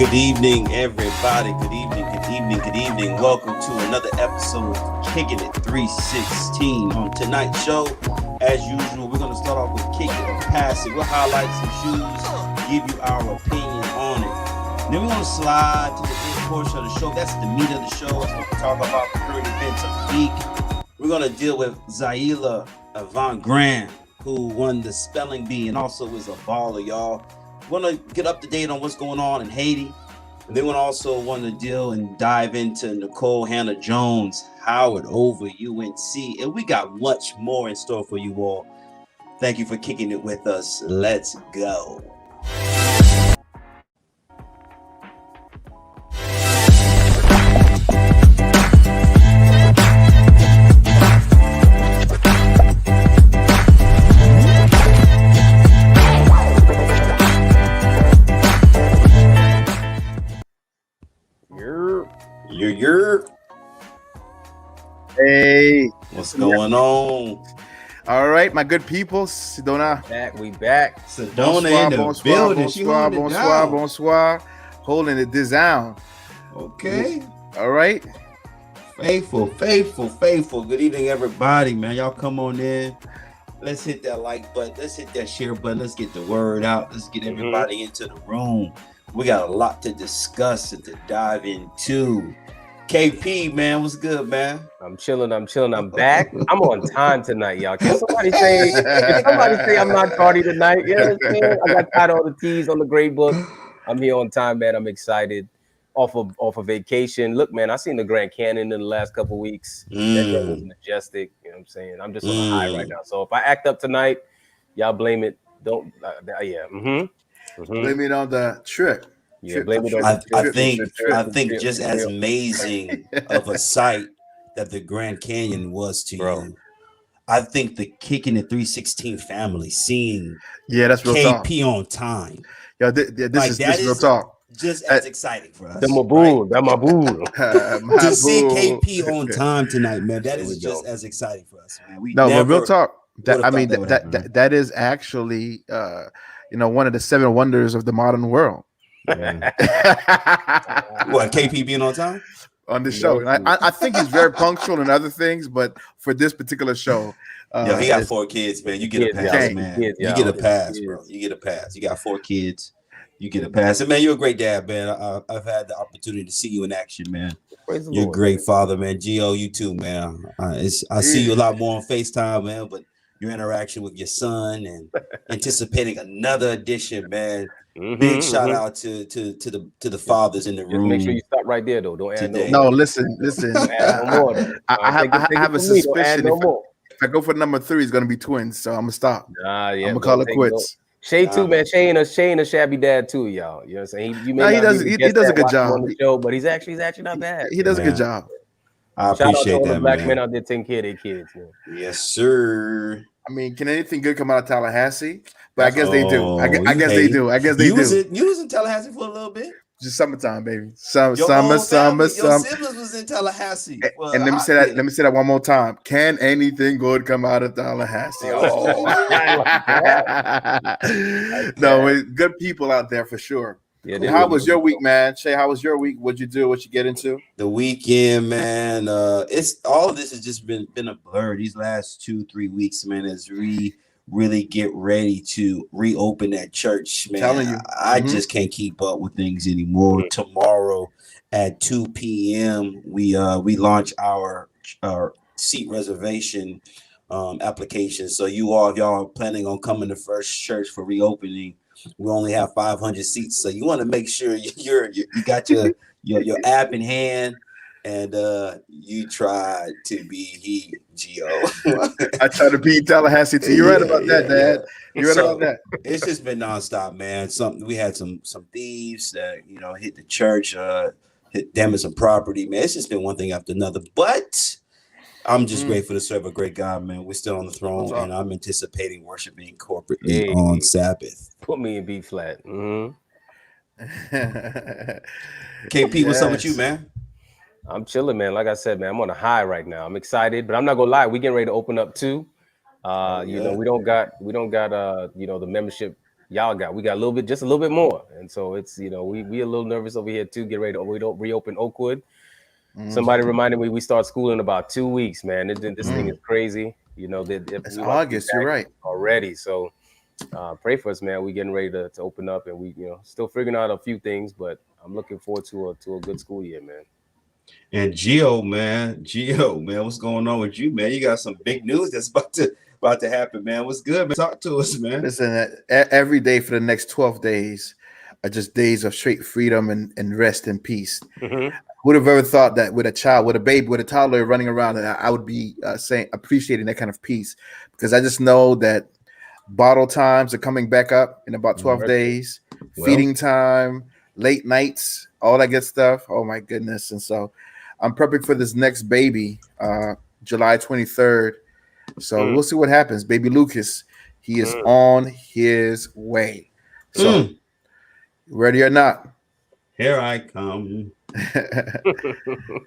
Good evening, everybody. Good evening, good evening, good evening. Welcome to another episode of Kicking It 316. On tonight's show, as usual, we're going to start off with Kick It or Pass It. We'll highlight some shoes, give you our opinion on it. Then we're going to slide to the end portion of the show. That's the meat of the show. That's what we talk about, the current events of the week. We're going to deal with Zaila Van Grant, who won the spelling bee and also is a baller, y'all. We want to get up to date on what's going on in Haiti. And then we also want to deal and dive into Nicole Hannah-Jones Howard over UNC. And we got much more in store for you all. Thank you for kicking it with us. Let's go. Hey, what's going on? All right, my good people. Sedona. We back. Sedona in the building. Bonsoir. Holding it down. Okay. All right. Faithful. Good evening, everybody, man. Y'all come on in. Let's hit that like button. Let's hit that share button. Let's get the word out. Let's get everybody into the room. We got a lot to discuss and to dive into. KP, man, what's good, man? I'm chilling. I'm back. I'm on time tonight, y'all. Can somebody say I'm not tardy tonight? You know what I'm saying? I got tied all the T's on the grade book. I'm here on time, man. I'm excited. Off of vacation. Look, man, I seen the Grand Canyon in the last couple of weeks. That was majestic. You know what I'm saying? I'm just on a high right now. So if I act up tonight, y'all blame it. Don't. Blame it on the trip. Yeah, blame it on I think just as amazing of a sight that the Grand Canyon was to you, I think the Kicking It 316 family seeing that's real KP talk. on time. Yeah, this is real talk. Just as exciting for us. That's my boo. To see KP on time tonight, man, that is just as exciting for us, man. But real talk. That is actually one of the 7 wonders of the modern world. What, KP being on time on this show? I think he's very punctual and other things, but for this particular show, he got 4 kids, man. You get a pass, man. You get a pass, bro. You get a pass. You got 4 kids. You get a pass, and man, you're a great dad, man. I've had the opportunity to see you in action, man. You're a great father, man. Geo, you too, man. I see you a lot more on FaceTime, man, but your interaction with your son and anticipating another edition, man. Big shout out to the fathers in the room. Make sure you stop right there, though. Don't add no. Listen. I have a suspicion. If I go for number 3, it's gonna be twins. So I'm gonna stop. I'm gonna call it quits. Shay too, man. Shay and a shabby dad too, y'all. You know what I'm saying? He does a good job on the show, but he's actually not bad. He does a good job. I appreciate that, black men out there taking care of their kids. Man. Yes, sir. I mean, can anything good come out of Tallahassee? But I guess they do. I guess they do. You was in Tallahassee for a little bit. Just summertime, baby. Summer. Your siblings was in Tallahassee. And let me say that one more time. Can anything good come out of Tallahassee? No, good people out there for sure. Yeah, how was your week, man? Shay, how was your week? What'd you do? What you get into? The weekend, man. It's all of this has just been a blur. These last 2-3 weeks, man, as we really get ready to reopen that church, man. Telling you. I just can't keep up with things anymore. Tomorrow at 2 p.m. we launch our seat reservation applications. So if y'all are planning on coming to First Church for reopening, we only have 500 seats. So you want to make sure you got your app in hand, and you try to be he, Geo. I try to be Tallahassee too. You're right about that, Dad. You're right about that. It's just been nonstop, man. We had some thieves that hit the church, hit damage some property, man. It's just been one thing after another. But I'm just grateful to serve a great God, man. We're still on the throne, and I'm anticipating worshiping corporately on Sabbath. Put me in B flat. KP, what's up with you, man? I'm chilling, man. Like I said, man, I'm on a high right now. I'm excited, but I'm not gonna lie. We getting ready to open up too. We don't got the membership y'all got. We got just a little bit more, and so it's we a little nervous over here too. Get ready to reopen Oakwood. Somebody reminded me we start school in about 2 weeks, man. This thing is crazy. It's August. You're right already. So pray for us, man. We getting ready to open up, and we still figuring out a few things, but I'm looking forward to a good school year, man. And Geo, man, what's going on with you, man? You got some big news that's about to happen, man. What's good, man? Talk to us, man. Listen, every day for the next 12 days are just days of straight freedom and rest and peace. Mm-hmm. Who would have ever thought that with a child, with a baby, with a toddler running around, I would be appreciating that kind of peace, because I just know that bottle times are coming back up in about 12 days, feeding time, late nights, all that good stuff. Oh my goodness. And so I'm prepping for this next baby, July 23rd. So we'll see what happens. Baby Lucas, he is on his way. So ready or not, here I come.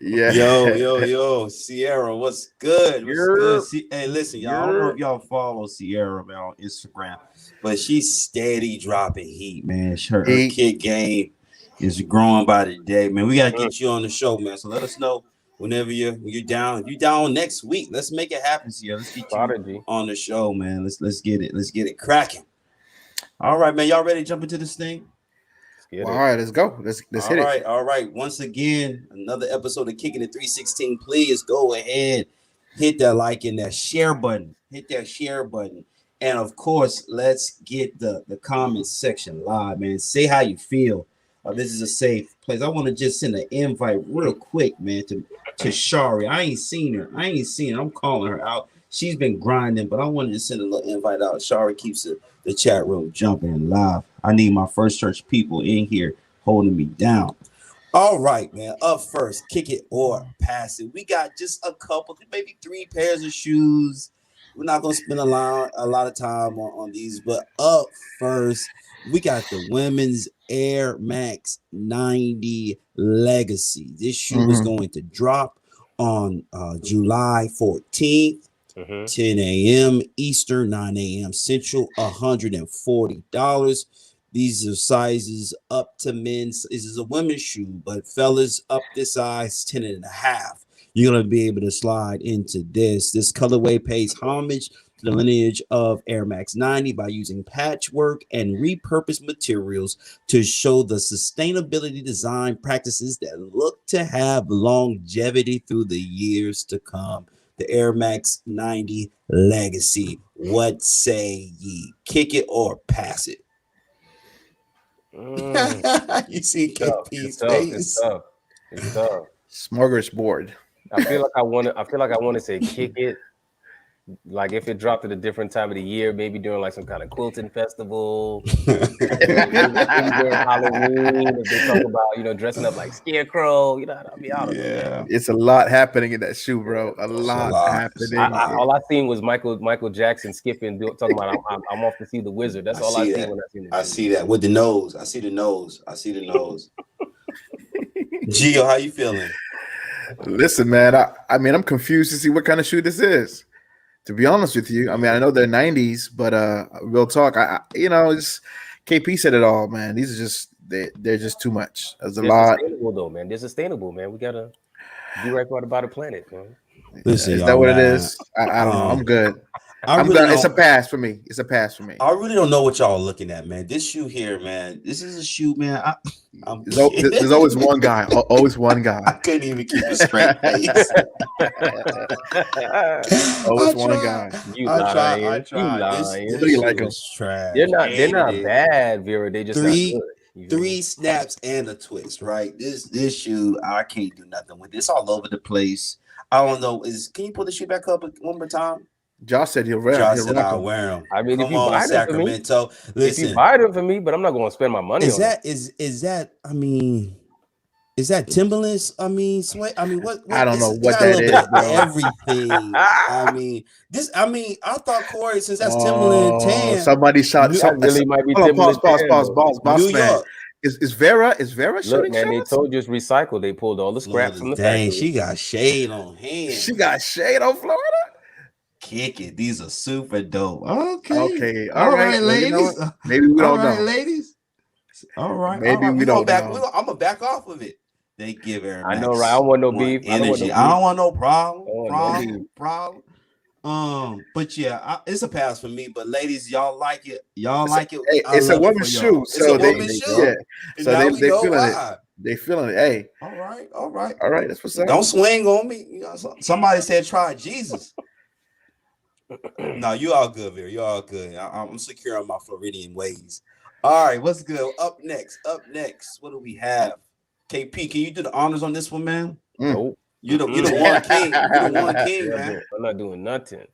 Yeah. Yo, Sierra, what's good? What's good? Hey, listen, y'all. I don't know if y'all follow Sierra, man, on Instagram, but she's steady dropping heat, man. Her kid game is growing by the day, man. We gotta get you on the show, man. So let us know whenever you're down. If you're down next week, let's make it happen, Sierra. Let's get you on the show, man. Let's get it cracking. All right, man. Y'all ready to jump into this thing? All right, let's go. Let's hit it. All right. Once again, another episode of Kicking It 316. Please go ahead, hit that like and that share button. And of course, let's get the comment section live, man. Say how you feel. This is a safe place. I want to just send an invite real quick, man, to Shari. I ain't seen her. I'm calling her out. She's been grinding, but I wanted to send a little invite out. Shari keeps the chat room jumping live. I need my First Church people in here holding me down. All right, man. Up first, kick it or pass it. We got just a couple, maybe 3 pairs of shoes. We're not going to spend a lot of time on these, but up first, we got the women's Air Max 90 Legacy. This shoe is going to drop on July 14th. 10 a.m. Eastern, 9 a.m. Central, $140. These are sizes up to men's. This is a women's shoe, but fellas up this size, 10 and a half. You're going to be able to slide into this. This colorway pays homage to the lineage of Air Max 90 by using patchwork and repurposed materials to show the sustainability design practices that look to have longevity through the years to come. The Air Max 90 Legacy. What say ye? Kick it or pass it? You see KP's face. It's tough. Smorgasbord. I feel like I want to say kick it. Like if it dropped at a different time of the year, maybe during like some kind of quilting festival, maybe during Halloween, if they talk about dressing up like Scarecrow, I'll be out of it. It's a lot happening in that shoe, bro. A lot happening. All I seen was Michael Jackson skipping, talking about I'm off to see the wizard. That's all I seen when I seen it. I see that with the nose. I see the nose. Gio, how you feeling? Listen, man. I mean, I'm confused to see what kind of shoe this is. To be honest with you, I mean, I know they're 90s, but real talk, it's KP said it all, man. These are just they're just too much. There's a lot. Sustainable though, man. They're sustainable, man. We gotta do right about the planet, man. Listen, is that what it is? I don't know. I'm good. It's a pass for me. It's a pass for me. I really don't know what y'all are looking at, man. This shoe here, man. This is a shoe, man. There's always one guy. Always one guy. I couldn't even keep a straight face. Always one guy. I tried. This What do you like was trash. They're not bad, Vera. They just three snaps and a twist, right? This shoe, I can't do nothing with. It's all over the place. I don't know. Can you pull the shoe back up one more time? Josh said he'll wear them. Josh said I'll wear them. I mean, if you buy them for me, listen, if you buy them for me, but I'm not going to spend my money on them. Is that Timberlands? I mean, sweat. I mean, what I don't know what that is, bro. Everything. I thought Corey, since that's Timberland tan. Somebody shot. Really might be Timberland. Boss New man. York. Is Vera Look, man, they told you it's recycled. They pulled all the scraps from the factory. She got shade on hands. She got shade on Florida. Kick it. These are super dope. Okay. All right, ladies. Maybe we don't know. Ladies. All right. Maybe we don't know. I'm gonna back off of it. They give Aaron. I know, right? I don't want no beef. Energy. I don't want no problem. But yeah, it's a pass for me. But ladies, y'all like it. Hey, it's a woman's shoe, so they feeling it. They feeling it. Hey. All right. That's what's up. Don't swing on me. You know, somebody said try Jesus. No, you all good, Vera. You all good. I'm secure on my Floridian ways. All right, what's good? Up next, what do we have? KP, can you do the honors on this one, man? Nope. You're the one king. You're the one king, man. I'm not doing nothing.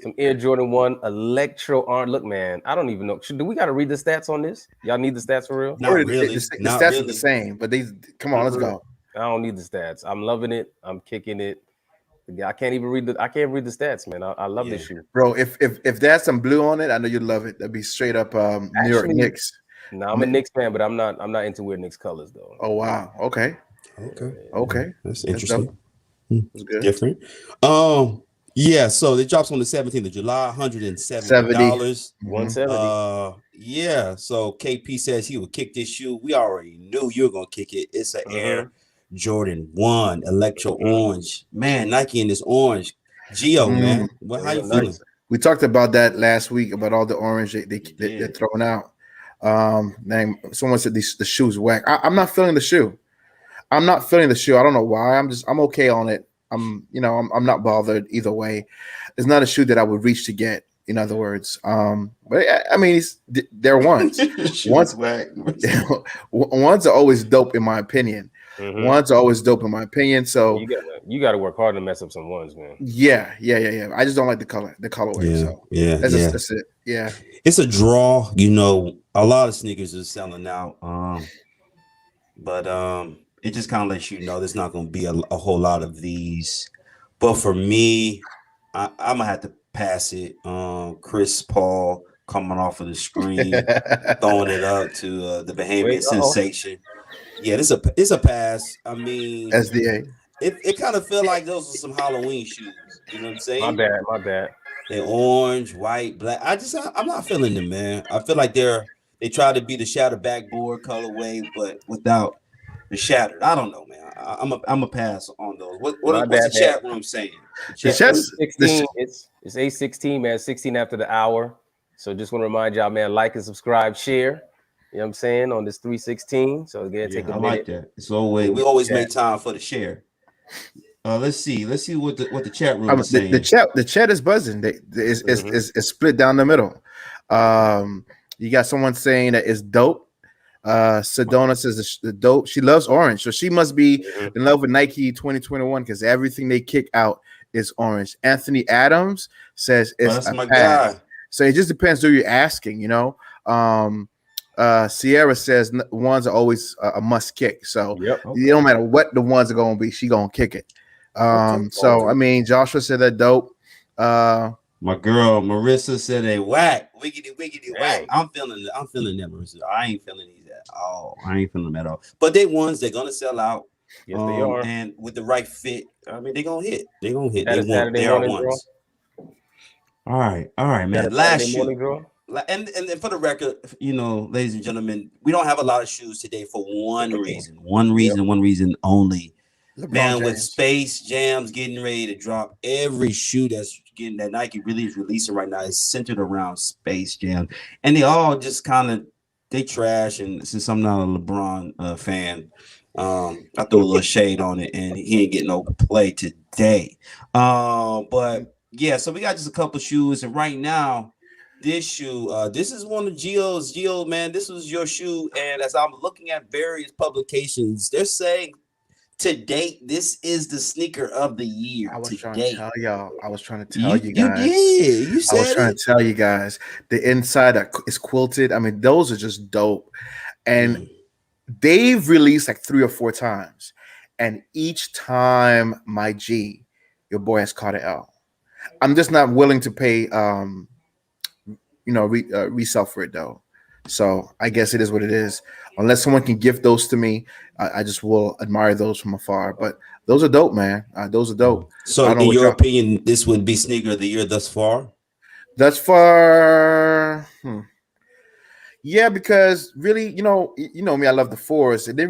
Some Air Jordan 1 Electro Arm. Look, man, I don't even know. Do we got to read the stats on this? Y'all need the stats for real? Not really. The stats are the same, but come on, let's go. I don't need the stats. I'm loving it. I'm kicking it. I can't even read the stats, man. I love this shoe, bro. If there's some blue on it, I know you'd love it. That'd be straight up New York Knicks. No, I'm a Knicks fan, but I'm not into weird Knicks colors though. Oh wow, okay. That's interesting. That's good. Different. Yeah. So it drops on the 17th of July, $170. $170. Yeah. So KP says he would kick this shoe. We already knew you were gonna kick it. It's an Air Jordan 1 Electro Orange. Man, Nike in this orange. Geo, man. How you feeling? We talked about that last week about all the orange they're throwing out. Someone said the shoe's whack. I'm not feeling the shoe. I don't know why. I'm okay on it. I'm not bothered either way. It's not a shoe that I would reach to get. In other words, but I mean, they're ones. Ones are always dope in my opinion. Ones are always dope in my opinion. So you got to work hard to mess up some ones, man. Yeah. I just don't like the colorway. That's it. Yeah, it's a draw. You know, a lot of sneakers are selling out. But it just kind of lets you know there's not going to be a whole lot of these. But for me, I'm gonna have to pass it. Chris Paul coming off of the screen, throwing it up to the Bahamian sensation. Yeah, it's a pass. I mean, SDA. It kind of feel like those are some Halloween shoes. You know what I'm saying? My bad. They're orange, white, black. I'm not feeling them, man. I feel like they try to be the shattered backboard colorway, but without the shattered. I don't know, man. I'm a pass on those. What's the chat room saying? It's 8:16, man. 16 after the hour. So just want to remind y'all, man, like and subscribe, share. You know what I'm saying, on this 316. So again, take a minute. I like that. So we always make time for the share. Let's see what the chat room is saying. The chat is buzzing. It's split down the middle. You got someone saying that it's dope. Sedona says the dope. She loves orange, so she must be in love with Nike 2021 because everything they kick out is orange. Anthony Adams says it's that's my pass. guy. So it just depends who you're asking, you know. Sierra says ones are always a must kick. So it don't matter what the ones are going to be, she going to kick it. I mean, Joshua said that dope. My girl Marissa said they whack. Wiggity whack. I'm feeling that, Marissa. I ain't feeling these at all. I ain't feeling them at all. But they ones, they're gonna sell out. Yes, they are. And with the right fit, I mean, they're gonna hit. They are ones. All right, man. Last shoe. And for the record, you know, ladies and gentlemen, we don't have a lot of shoes today for one reason. One reason only. Man, with Space Jam's getting ready to drop, every shoe that's Nike really is releasing right now is centered around Space Jam, and they all just kind of they trash. And since I'm not a LeBron fan, I throw a little shade on it, and he ain't getting no play today. But yeah, so we got just a couple shoes, and right now, this shoe, this is one of Geo's. Geo, man, this was your shoe, and as I'm looking at various publications, they're saying to date, this is the sneaker of the year. I was trying to tell y'all. I was trying to tell you guys. You did. You said I was trying to tell you guys. The inside is quilted. I mean, those are just dope. And they've released like 3 or 4 times. And each time, my G, your boy has caught an L. I'm just not willing to pay, resell for it though. So I guess it is what it is. Unless someone can gift those to me, I just will admire those from afar. But those are dope, man. Those are dope. So, in your opinion, this would be sneaker of the year thus far? Thus far, yeah, because really, you know me, I love the 4s. And they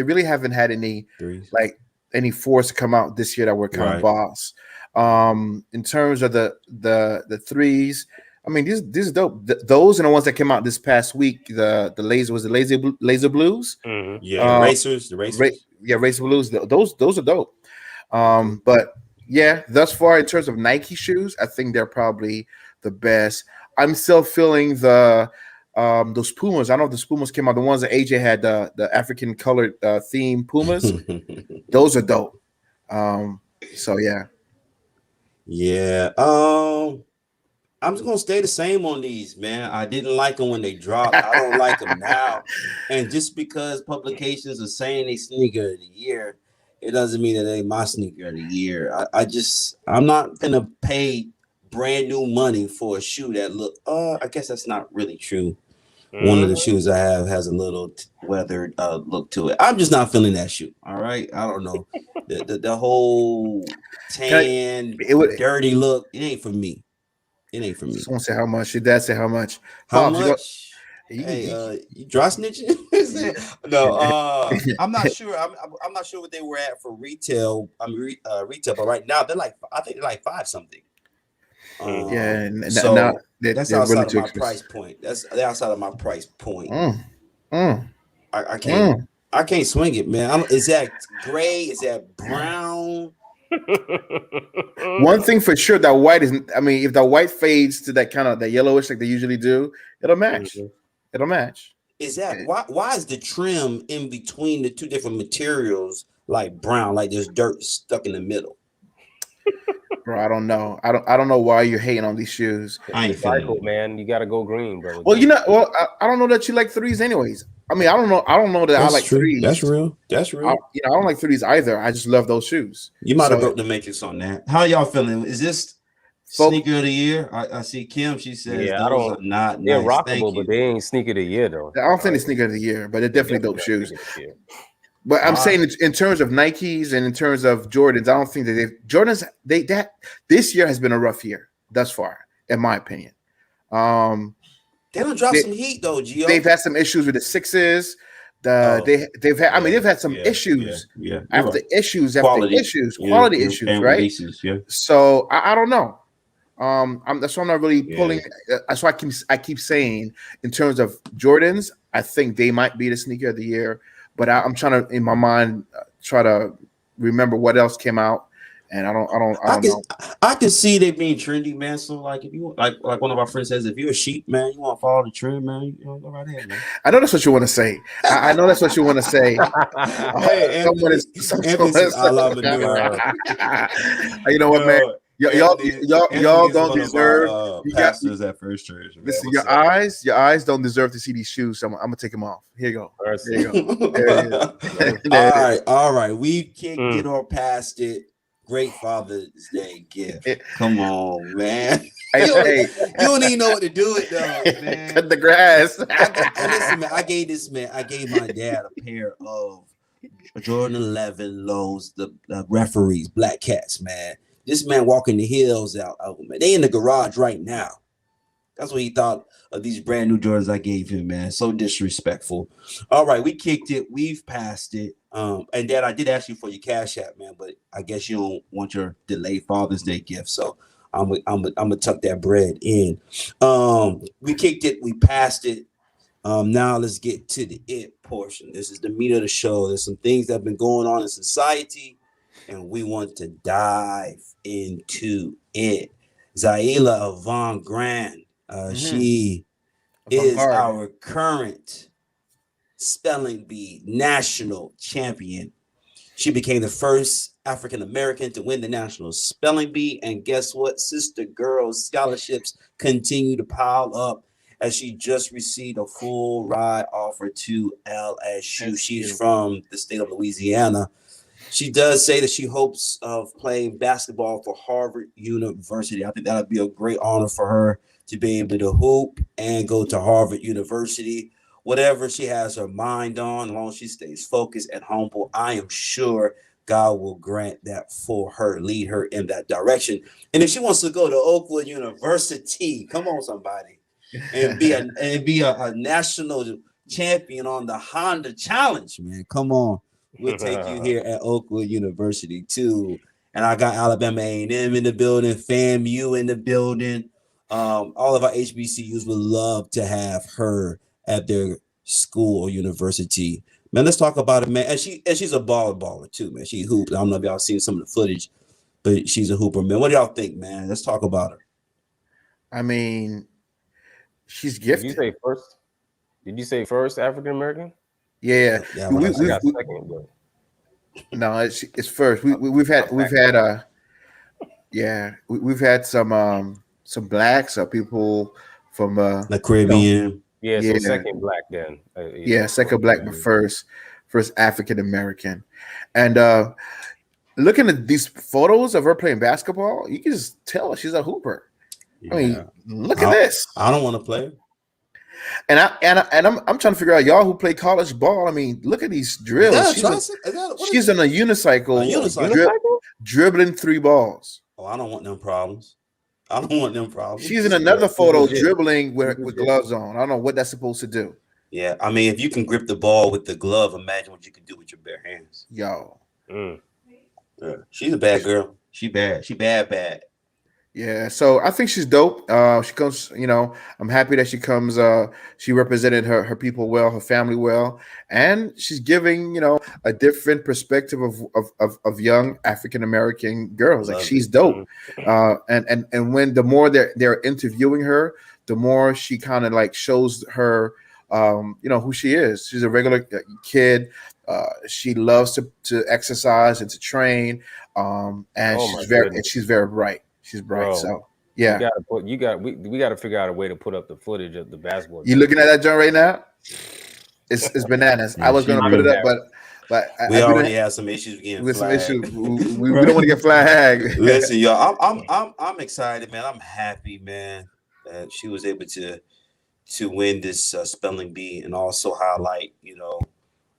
really haven't had any 3s. like any 4s to come out this year that were kind of boss. In terms of the 3s. I mean, these are dope. Those and the ones that came out this past week, the laser blues. Mm-hmm. Yeah, the racers. Racer blues. Those are dope. But yeah, thus far in terms of Nike shoes, I think they're probably the best. I'm still feeling those Pumas. I know the Pumas came out. The ones that AJ had, the African colored theme Pumas. Those are dope. So yeah. Yeah. I'm just gonna stay the same on these, man. I didn't like them when they dropped. I don't like them now. And just because publications are saying they sneaker of the year, it doesn't mean that they my sneaker of the year. I'm not gonna pay brand new money for a shoe that look. I guess that's not really true. One of the shoes I have has a little weathered look to it. I'm just not feeling that shoe. All right, I don't know the whole tan, dirty look. It ain't for me. It ain't for me. Someone say how much. Your dad say how much. How much? Hey, you dry snitching? No, I'm not sure. I'm not sure what they were at for retail. Retail, but right now I think they're like 5 something. So now that's outside really of my price point. They're outside of my price point. I can't swing it, man. Is that gray? Is that brown? One thing for sure, that white is. I mean, if the white fades to that kind of that yellowish like they usually do, it'll match. It'll match. Is that why is the trim in between the 2 different materials like brown, like there's dirt stuck in the middle? Bro, I don't know. I don't know why you're hating on these shoes. I ain't cycle, man. You gotta go green, bro. Well, I don't know that you like 3s anyways. I mean, I don't know that I like 3s. That's real. I don't like 3s either. I just love those shoes. You might have broke the matrix on that. How y'all feeling? Is this sneaker of the year? I see Kim. She says those are not. They're nice. rockable, but they ain't sneaker of the year though. I don't think they're sneaker of the year, but they're definitely dope shoes. But I'm saying in terms of Nikes and in terms of Jordans, I don't think that this year has been a rough year thus far, in my opinion. They don't drop some heat though, Gio. They've had some issues with the 6s. They've had some issues after issues, quality issues, right? Releases, So I don't know. That's why I'm not really pulling. That's why I keep saying in terms of Jordans, I think they might be the sneaker of the year. But I'm trying to, in my mind, try to remember what else came out, and I don't know. I can see they being trendy, man. So like, if you like one of our friends says, if you're a sheep, man, you want to follow the trend, man. You go right ahead, man. I know that's what you want to say. I know that's what you want to say. Hey, I love it. You know what, man? Y'all don't deserve. You got at First Church. Man. Listen, your eyes don't deserve to see these shoes. So I'm gonna take them off. Here you go. There you go. All right. We can't get on past it. Great Father's Day gift. Come on, man. You don't even know what to do with though, man. Cut the grass. Listen, man. I gave my dad a pair of Jordan 11 lows, the referees, Black Cats, man. This man walking the hills out, man. They in the garage right now. That's what he thought of these brand new Jordans I gave him, man. So disrespectful. All right, we kicked it. We've passed it. And Dad, I did ask you for your Cash App, man, but I guess you don't want your delayed Father's Day gift. So I'm gonna tuck that bread in. We kicked it, we passed it. Now let's get to the it portion. This is the meat of the show. There's some things that have been going on in society, and we want to dive into it. Zaila Avant Grand, she is our current spelling bee national champion. She became the first African American to win the national spelling bee, and guess what? Sister girls scholarships continue to pile up as she just received a full ride offer to LSU. She's from the state of Louisiana. She does say that she hopes of playing basketball for Harvard University. I think that would be a great honor for her to be able to hoop and go to Harvard University. Whatever she has her mind on, as long as she stays focused and humble, I am sure God will grant that for her, lead her in that direction. And if she wants to go to Oakwood University, come on, somebody. And be a national champion on the Honda Challenge, man. Come on, we'll take you here at Oakwood University too. And I got Alabama A&M in the building, FAMU in the building. All of our HBCUs would love to have her at their school or university. Man, let's talk about it, man. And she's a baller too, man. She hooped. I don't know if y'all seen some of the footage, but she's a hooper, man. What do y'all think, man? Let's talk about her. I mean, she's gifted. Did you say first African American? Yeah. No, it's first. We've had some blacks, people from the Caribbean. So second black then. Second black, but first African American. And looking at these photos of her playing basketball, you can just tell she's a hooper. Yeah. I mean, look at this. I don't want to play. And I'm trying to figure out y'all who play college ball. I mean, look at these drills. She's on a unicycle, dribbling 3 balls. Oh, I don't want them problems. She's in another photo dribbling with gloves on. I don't know what that's supposed to do. Yeah, I mean, if you can grip the ball with the glove, imagine what you can do with your bare hands. Yo. Yeah, she's a bad girl. She bad. She bad. Yeah, so I think she's dope. She comes, I'm happy that she comes. She represented her people well, her family well, and she's giving, a different perspective of young African American girls. Like, she's dope. And when the more they're interviewing her, the more she kind of like shows her, who she is. She's a regular kid. She loves to exercise and to train. And she's very bright. She's bright, bro, so yeah. We got to figure out a way to put up the footage of the basketball. You looking at that joint right now? It's bananas. I was gonna put it up, but we already have some issues getting flagged. Some issues. We don't want to get flagged. Listen, y'all, I'm excited, man. I'm happy, man, that she was able to win this spelling bee and also highlight,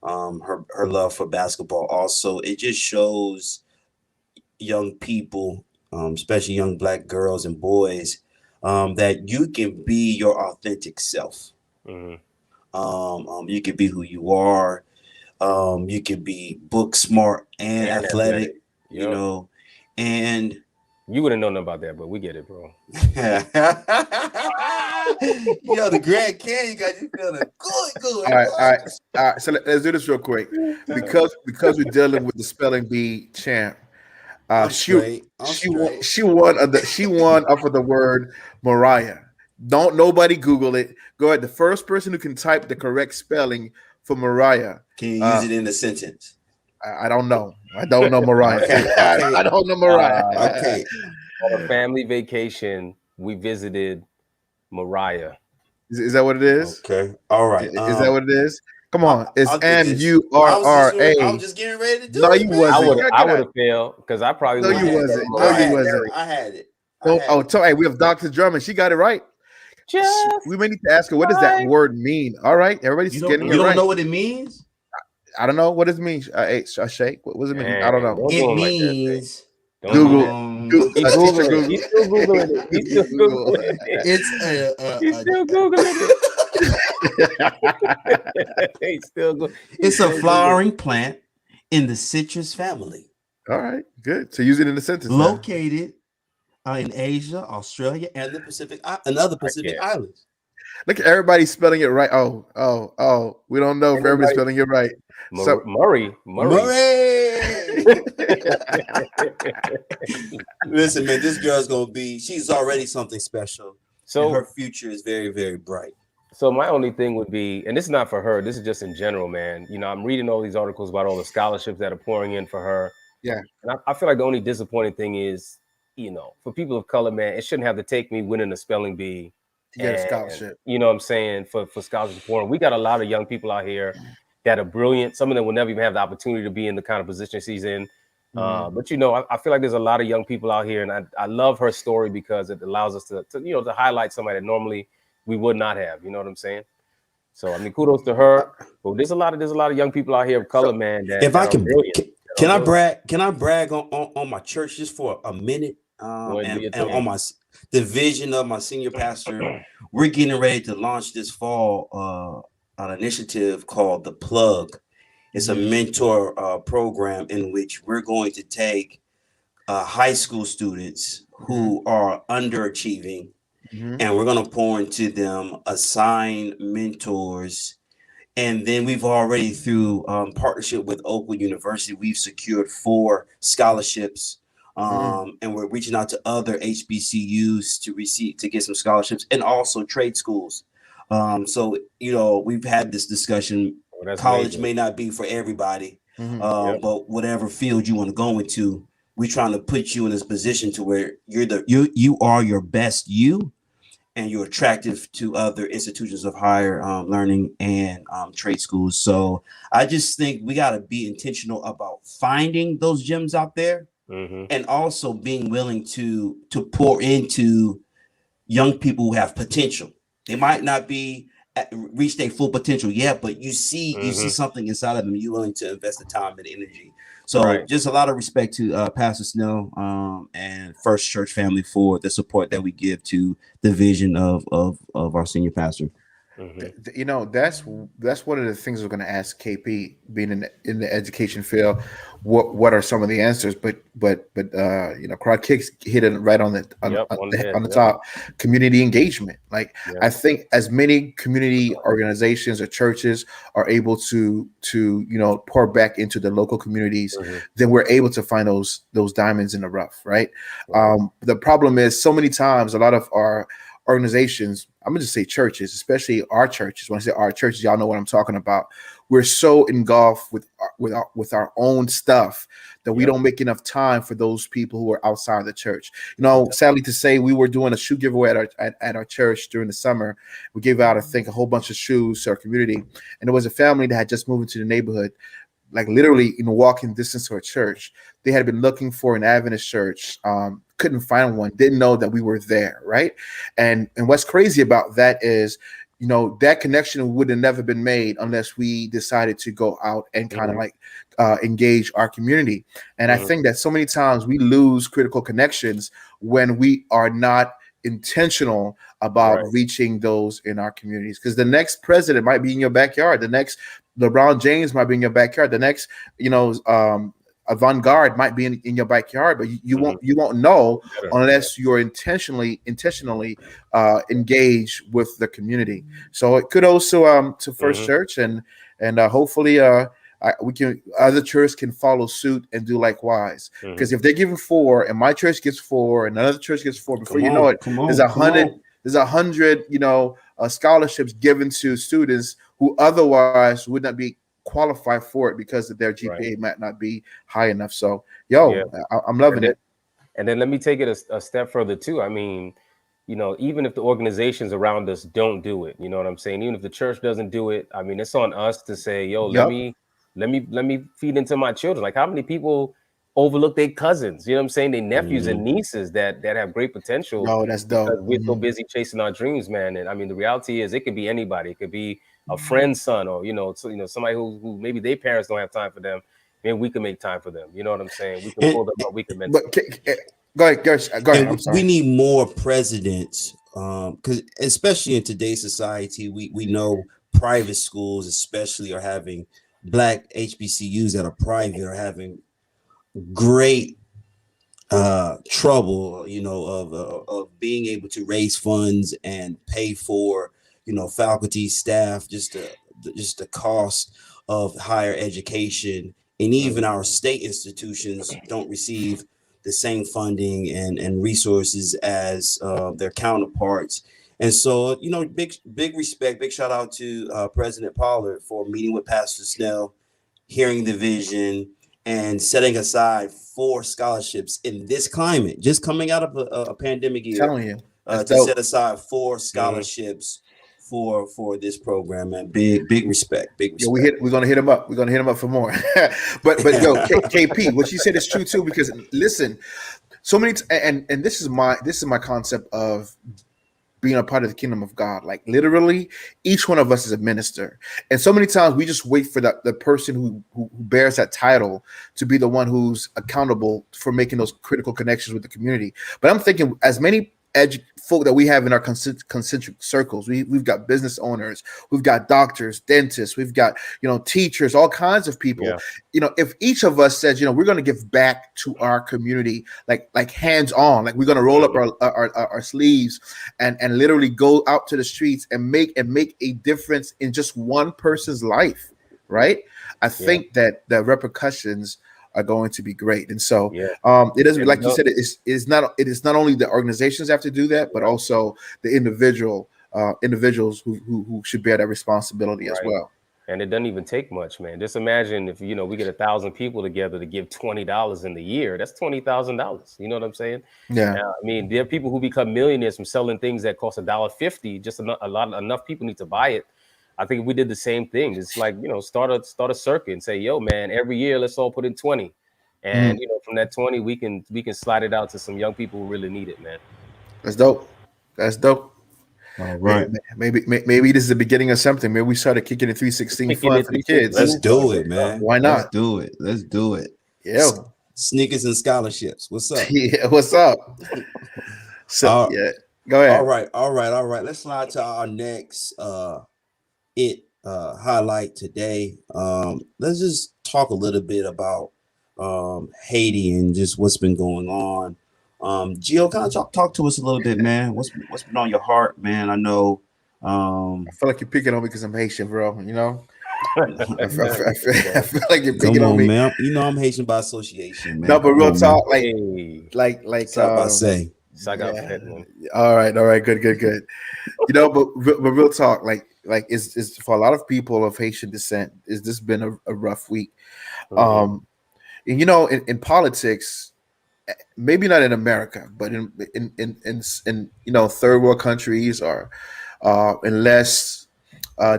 her love for basketball. Also, it just shows young people, especially young Black girls and boys, that you can be your authentic self. You can be who you are. You can be book smart and athletic, and you wouldn't know nothing about that, but we get it, bro. The Grand Canyon got you feeling good. All right. So let's do this real quick, because we're dealing with the spelling bee champ. She won off of the word Mariah. Don't nobody Google it. Go ahead. The first person who can type the correct spelling for Mariah. Can you use it in a sentence? I don't know. I don't know Mariah. I don't know Mariah. Okay. On a family vacation, we visited Mariah. Is that what it is? Okay. All right. Is that what it is? Come on, it's M-U-R-R-A. I was just getting ready to do it. You wasn't. I would have failed because I probably would have. No, you wasn't. No, you wasn't. I had it. Hey, we have Dr. Drummond. She got it right. We may need to ask her, what does that word mean? All right, everybody's getting it right. You don't know what it means? I don't know what it means. A shake. What does it mean? I don't know. It means Google. He's still Googling it. He's still Googling it. It's a flowering plant in the citrus family. All right, good. So use it in the sentence. Located in Asia, Australia, and the Pacific and other Pacific Islands. Look at everybody spelling it right. Oh. We don't know if everybody's spelling it right. Murray. Listen, man, this girl's she's already something special. So her future is very, very bright. So my only thing would be, and this is not for her, this is just in general, man. You know, I'm reading all these articles about all the scholarships that are pouring in for her. Yeah. And I feel like the only disappointing thing is, you know, for people of color, man, it shouldn't have to take me winning a spelling bee to get a scholarship. You know what I'm saying? For scholarship pouring. We got a lot of young people out here that are brilliant. Some of them will never even have the opportunity to be in the kind of position she's in. But, you know, I feel like there's a lot of young people out here, and I love her story because it allows us to you know, to highlight somebody that normally we would not have. You know what I'm saying? So, I mean, kudos to her. But there's a lot of young people out here of color, man. That, if I can, can I brag? Can I brag on my church just for a minute? And on the vision of my senior pastor, we're getting ready to launch this fall an initiative called The Plug. It's a mentor program in which we're going to take high school students who are underachieving, and we're going to pour into them assigned mentors. And then we've already, through partnership with Oakwood University, we've secured 4 scholarships. And we're reaching out to other HBCUs to get some scholarships, and also trade schools. So, you know, we've had this discussion. College amazing. May not be for everybody, but whatever field you want to go into, we're trying to put you in this position to where you are your best you, and you're attractive to other institutions of higher learning and trade schools. So I just think we got to be intentional about finding those gems out there. And also being willing to pour into young people who have potential. They might not be reach their full potential yet, but you see something inside of them. You're willing to invest the time and energy. So just a lot of respect to Pastor Snell and First Church family for the support that we give to the vision of our senior pastor. You know, that's one of the things we're going to ask KP, being in the education field. What are some of the answers? But you know, Crowd Kicks hit it right on the top. Community engagement. Like I think as many community organizations or churches are able to you know, pour back into the local communities, then we're able to find those diamonds in the rough, right? The problem is so many times a lot of our organizations, I'm gonna just say churches, especially our churches. When I say our churches, y'all know what I'm talking about. We're so engulfed with our own stuff that we don't make enough time for those people who are outside the church. You know, sadly to say, we were doing a shoe giveaway at our church during the summer. We gave out, I think, a whole bunch of shoes to our community, and there was a family that had just moved into the neighborhood, like literally in walking distance to a church. They had been looking for an Adventist church, couldn't find one, didn't know that we were there, right? And what's crazy about that is, you know, that connection would have never been made unless we decided to go out and kind of like engage our community. And I think that so many times we lose critical connections when we are not intentional about reaching those in our communities, because the next president might be in your backyard, the next LeBron James might be in your backyard, the next, you know, avant-garde might be in your backyard, but you won't know unless you're intentionally engaged with the community. So kudos to First Church, and hopefully other churches can follow suit and do likewise. Because if they're giving 4 and my church gets 4 and another church gets 4, before you know it, there's 100 you know, scholarships given to students who otherwise would not be qualified for it because their GPA might not be high enough. So I'm loving it. And then let me take it a step further too. I mean, you know, even if the organizations around us don't do it, you know what I'm saying? Even if the church doesn't do it, I mean, it's on us to say, yo, let me feed into my children. Like, how many people overlook their cousins, you know what I'm saying, their nephews and nieces that have great potential? Oh, that's dope. We're so busy chasing our dreams, man. And I mean, the reality is it could be anybody. It could be a friend's son, or somebody who maybe their parents don't have time for them. Maybe we can make time for them. You know what I'm saying? We can pull them up. We can mentor. Go ahead. We need more presidents, because especially in today's society, we know private schools, especially, are having Black HBCUs that are private, are having great trouble, of being able to raise funds and pay for, faculty, staff, just the cost of higher education, and even our state institutions don't receive the same funding and resources as their counterparts. And so, big respect, big shout out to President Pollard for meeting with Pastor Snell, hearing the vision, and setting aside 4 scholarships in this climate, just coming out of a pandemic year. Telling you, to set aside 4 scholarships for this program, man. Big respect. Big respect. Yeah, we're gonna hit him up. We're gonna hit him up for more. but yo, KP, what you said is true too. Because listen, so many and this is my concept of being a part of the kingdom of God. Like literally, each one of us is a minister, and so many times we just wait for the person who bears that title to be the one who's accountable for making those critical connections with the community. But I'm thinking, as many folk that we have in our concentric circles, we've got business owners, we've got doctors, dentists, we've got teachers, all kinds of people. Yeah. If each of us says, we're going to give back to our community, like hands on, like we're going to roll up our sleeves and literally go out to the streets and make a difference in just one person's life, right? I think that the repercussions are going to be great. And so it is, like you said, it is not only the organizations have to do that, but also the individuals who should bear that responsibility as well. And it doesn't even take much, man. Just imagine if we get 1,000 people together to give $20 in the year. That's $20,000. You know what I'm saying? Yeah. I mean, there are people who become millionaires from selling things that cost $1.50. Just enough people need to buy it. I think we did the same thing. It's like, start a circuit and say, yo, man, every year let's all put in 20. And from that 20, we can slide it out to some young people who really need it, man. That's dope. All right. Maybe this is the beginning of something. Maybe we started kicking it 316 fun for the kids. Let's do it, man. Why not? Let's do it. Yeah. Sneakers and scholarships. What's up? Yeah, what's up? So go ahead. All right. Let's slide to our next highlight today. Let's just talk a little bit about Haiti and just what's been going on. Geo, kind of talk to us a little bit, man. What's been on your heart, man? I know. I feel like you're picking on me because I'm Haitian, bro. I feel like you're picking on me, man. I'm Haitian by association, man. No, but real talk, like I say. All right, good. But real talk, like is for a lot of people of Haitian descent, is this been a rough week? In politics, maybe not in America, but in third world countries or in less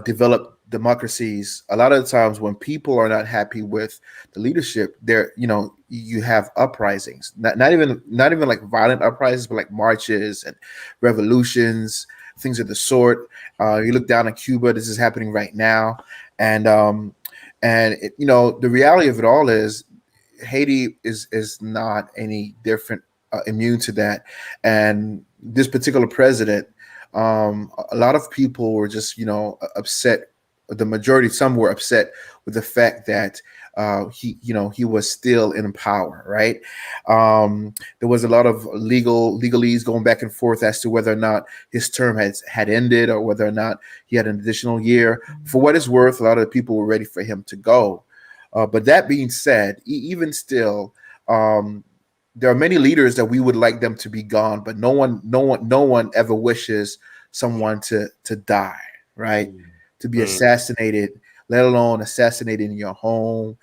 developed democracies, a lot of the times when people are not happy with the leadership, you have uprisings, not even like violent uprisings, but like marches and revolutions, things of the sort. You look down at Cuba, this is happening right now. And the reality of it all is Haiti is not any different, immune to that. And this particular president, a lot of people were just, upset. The majority, some were upset with the fact that he was still in power, right? There was a lot of legalese going back and forth as to whether or not his term had ended or whether or not he had an additional year. For what it's worth, a lot of people were ready for him to go. But that being said, even still, there are many leaders that we would like them to be gone, but no one ever wishes someone to die, right? To be assassinated, let alone assassinated in your home.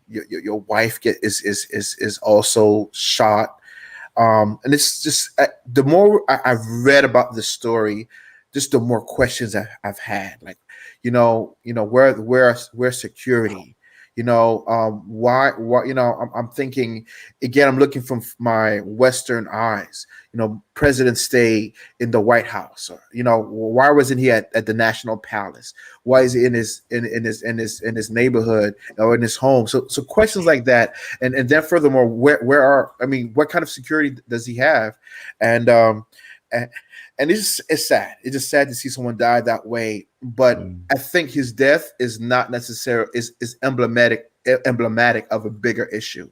Your wife is also shot, and it's just the more I've read about this story, just the more questions I've had. Like, where's security? Why? I'm thinking again. I'm looking from my Western eyes. Presidents stay in the White House. Or, why wasn't he at the National Palace? Why is he in his neighborhood or in his home? So questions like that. And then furthermore, what kind of security does he have? And it's sad. It's just sad to see someone die that way. But I think his death is not necessarily is emblematic emblematic of a bigger issue.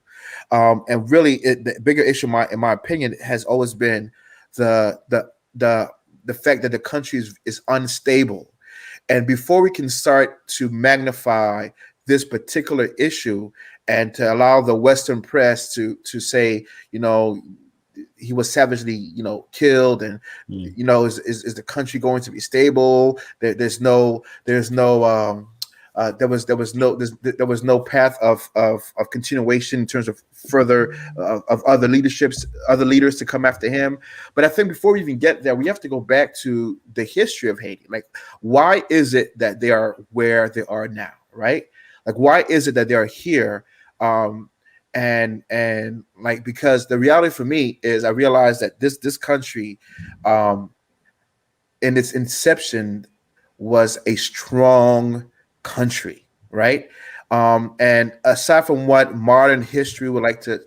And really, the bigger issue, in my opinion, has always been the fact that the country is unstable. And before we can start to magnify this particular issue and to allow the Western press to say, he was savagely, killed, and is the country going to be stable? There was no path of continuation in terms of further of other leaders to come after him. But I think before we even get there, we have to go back to the history of Haiti. Like, why is it that they are where they are now, right? Like, why is it that they are here? And like, because the reality for me is, I realized that this country, in its inception, was a strong country, right? And aside from what modern history would like to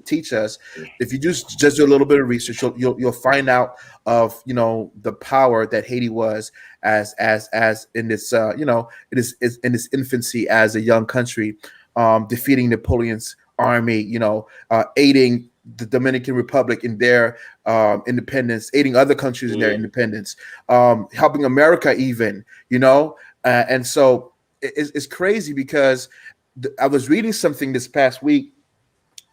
teach us, if you just do a little bit of research, you'll find out of the power that Haiti was as in its it is in its infancy as a young country, defeating Napoleon's army, aiding the Dominican Republic in their independence, aiding other countries in their independence, helping America even, and so it's crazy because I was reading something this past week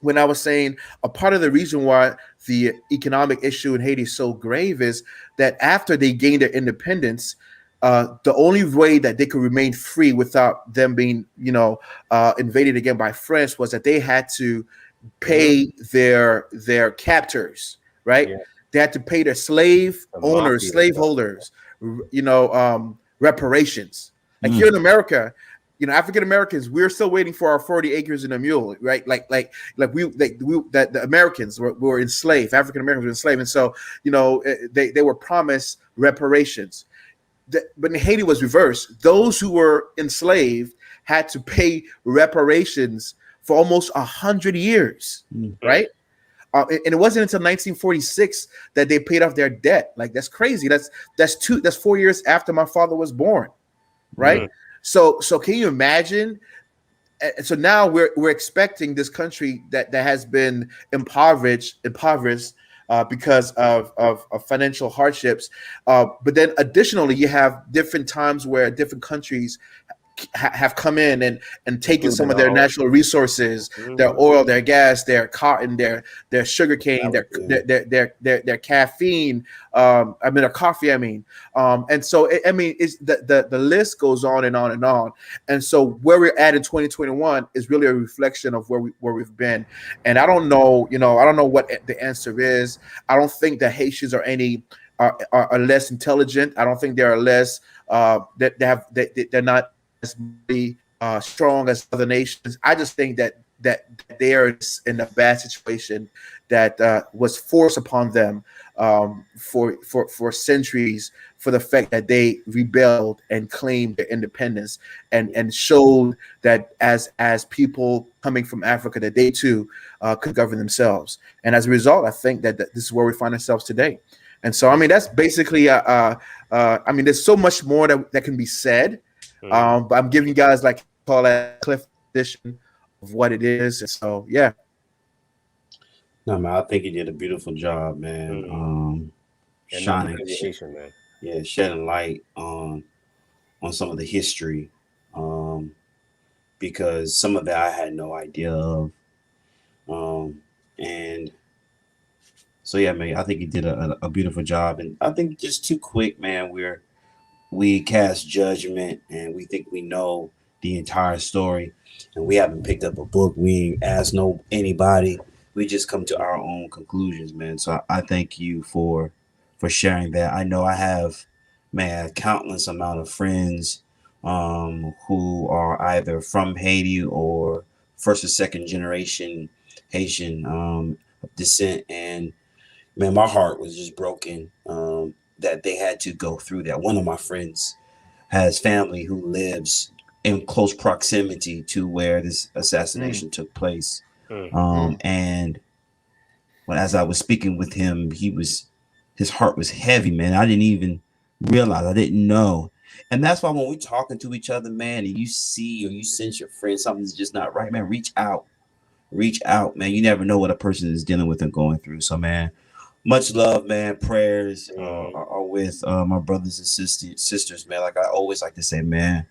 when I was saying a part of the reason why the economic issue in Haiti is so grave is that after they gained their independence, the only way that they could remain free without them being, invaded again by France was that they had to pay their captors, right? Yeah. They had to pay their slaveholders, reparations. Like here in America, African Americans, we're still waiting for our 40 acres and a mule, right? That the Americans were enslaved, African Americans were enslaved, and so they were promised reparations. But in Haiti was reversed. Those who were enslaved had to pay reparations for almost 100 years, right? And it wasn't until 1946 that they paid off their debt. Like, that's crazy. That's 4 years after my father was born, right? So can you imagine? So now we're expecting this country that has been impoverished because of financial hardships. But then additionally, you have different times where different countries have come in and taken some of their natural resources, their oil, their gas, their cotton, their sugarcane, their caffeine, their coffee, and so it's the list goes on and on and on. And so where we're at in 2021 is really a reflection of where we've been. And I don't know, I don't know what the answer is. I don't think that Haitians are are less intelligent. I don't think they are less they're not as strong as other nations. I just think that they are in a bad situation that was forced upon them for centuries, for the fact that they rebelled and claimed their independence and showed that as people coming from Africa, that they too could govern themselves. And as a result, I think that this is where we find ourselves today. And so, that's basically, there's so much more that can be said. But I'm giving you guys call that cliff edition of what it is. And so, yeah. No, man, I think you did a beautiful job, man. Shedding light on some of the history, because some of that I had no idea of. And so, yeah, man, I think you did a beautiful job. And I think just too quick, man, we cast judgment and we think we know the entire story, and we haven't picked up a book. We ain't asked anybody. We just come to our own conclusions, man. So I thank you for sharing that. I know I have, man, countless amount of friends who are either from Haiti or first or second generation Haitian descent, and man, my heart was just broken that they had to go through that. One of my friends has family who lives in close proximity to where this assassination took place. And as I was speaking with him, his heart was heavy, man. I didn't even realize, I didn't know And that's why when we're talking to each other, man, and you see or you sense your friend something's just not right, man, reach out. Reach out, man. You never know what a person is dealing with and going through. So, man, much love, man. Prayers are with my brothers and sisters, man. Like I always like to say, man,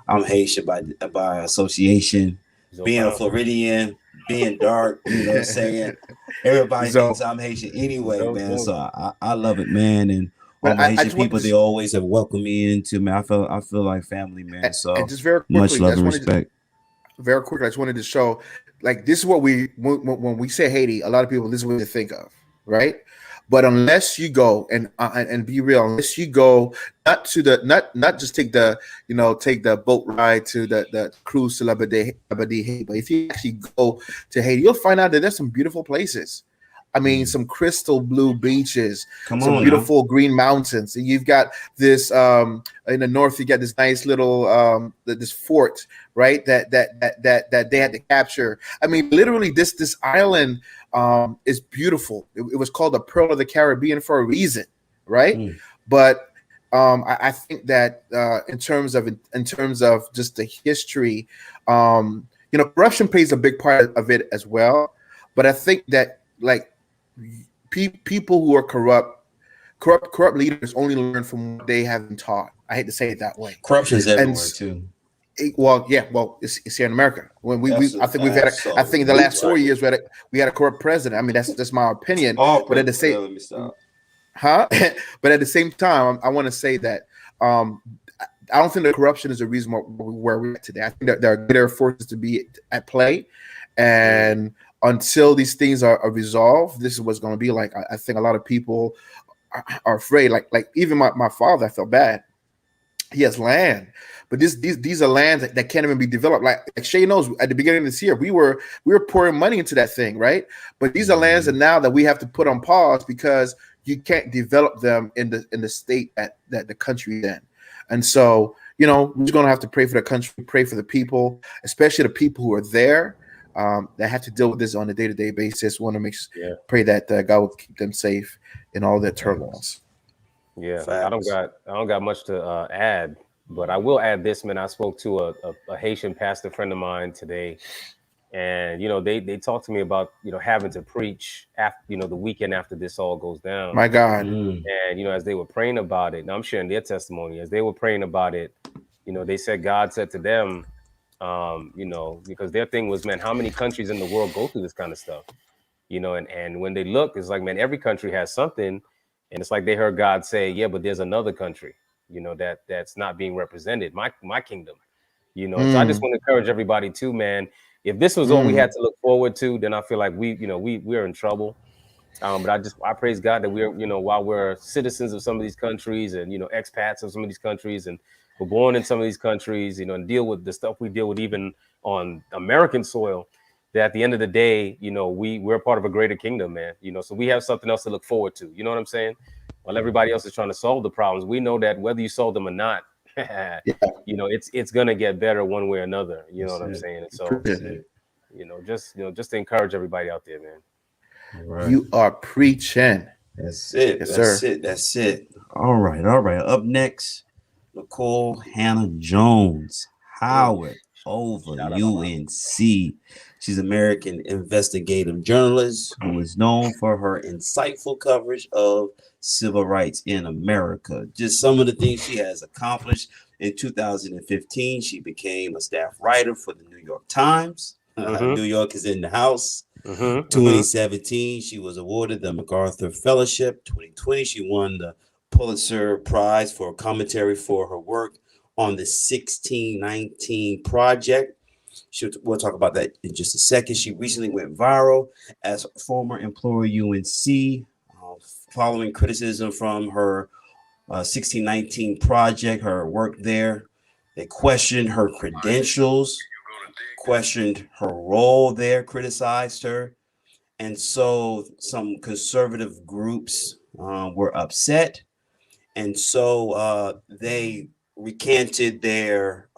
I'm Haitian by association. Being a Floridian, being dark, you know what I'm saying? Everybody thinks I'm Haitian anyway, man. So I love it, man. And all my Haitian people, they always have welcomed me into, man. I feel like family, man. So and just very quickly, much love and respect. Very quickly, I just wanted to show, like, this is what when we say Haiti, a lot of people, this is what they think of, right? But unless you go and be real, unless you go not just take the boat ride to the cruise to Labadie, but if you actually go to Haiti, you'll find out that there's some beautiful places. I mean, some crystal blue beaches, some beautiful green mountains. And you've got this in the north. You got this nice little this fort, right? That they had to capture. I mean, literally, this island is beautiful. It was called the Pearl of the Caribbean for a reason, right? But I think that in terms of just the history, corruption plays a big part of it as well. But I think that, like, people who are corrupt leaders only learn from what they have been taught. I hate to say it that way. Corruption is everywhere too. It's here in America. When I think in the last 4 years we had a corrupt president. I mean, that's my opinion. But at the same, but at the same time, I want to say that I don't think the corruption is the reason where we're at today. I think that there are greater forces to be at play, and until these things are resolved, this is what's going to be like. I think a lot of people are afraid. Like even my father, I felt bad. He has land, but these are lands that can't even be developed. Like Shay knows, at the beginning of this year, we were pouring money into that thing, right? But these are lands that now that we have to put on pause because you can't develop them in the state that the country is in. And so, we're going to have to pray for the country, pray for the people, especially the people who are there. That have to deal with this on a day-to-day basis. Want to pray that God will keep them safe in all their turmoils. Yeah, I don't got much to add, but I will add this, man. I spoke to a Haitian pastor friend of mine today, and they talked to me about having to preach after the weekend after this all goes down. My God, and as they were praying about it, and I'm sharing their testimony as they were praying about it. They said God said to them, because their thing was, man, how many countries in the world go through this kind of stuff? And when they look, it's like, man, every country has something. And it's like they heard God say, yeah, but there's another country, that's not being represented, my kingdom, So I just want to encourage everybody too, man. If this was all we had to look forward to, then I feel like we're in trouble. But I praise God that we're, while we're citizens of some of these countries and, expats of some of these countries, and we're born in some of these countries, and deal with the stuff we deal with even on American soil, that at the end of the day, we're part of a greater kingdom, man. So we have something else to look forward to. You know what I'm saying? While everybody else is trying to solve the problems, we know that whether you solve them or not, it's gonna get better one way or another. You know what I'm saying? And so, just to encourage everybody out there, man. Right. You are preaching. That's it. Yes, That's it. All right. Up next, Nicole Hannah Jones, Howard over UNC. She's an American investigative journalist who is known for her insightful coverage of civil rights in America. Just some of the things she has accomplished. In 2015, she became a staff writer for the New York Times. New York is in the house. 2017, she was awarded the MacArthur Fellowship. 2020, she won the Pulitzer Prize for commentary for her work on the 1619 Project. We'll talk about that in just a second. She recently went viral as a former employee UNC following criticism from her 1619 Project, her work there. They questioned her credentials, questioned her role there, criticized her. And so some conservative groups were upset. And so they recanted their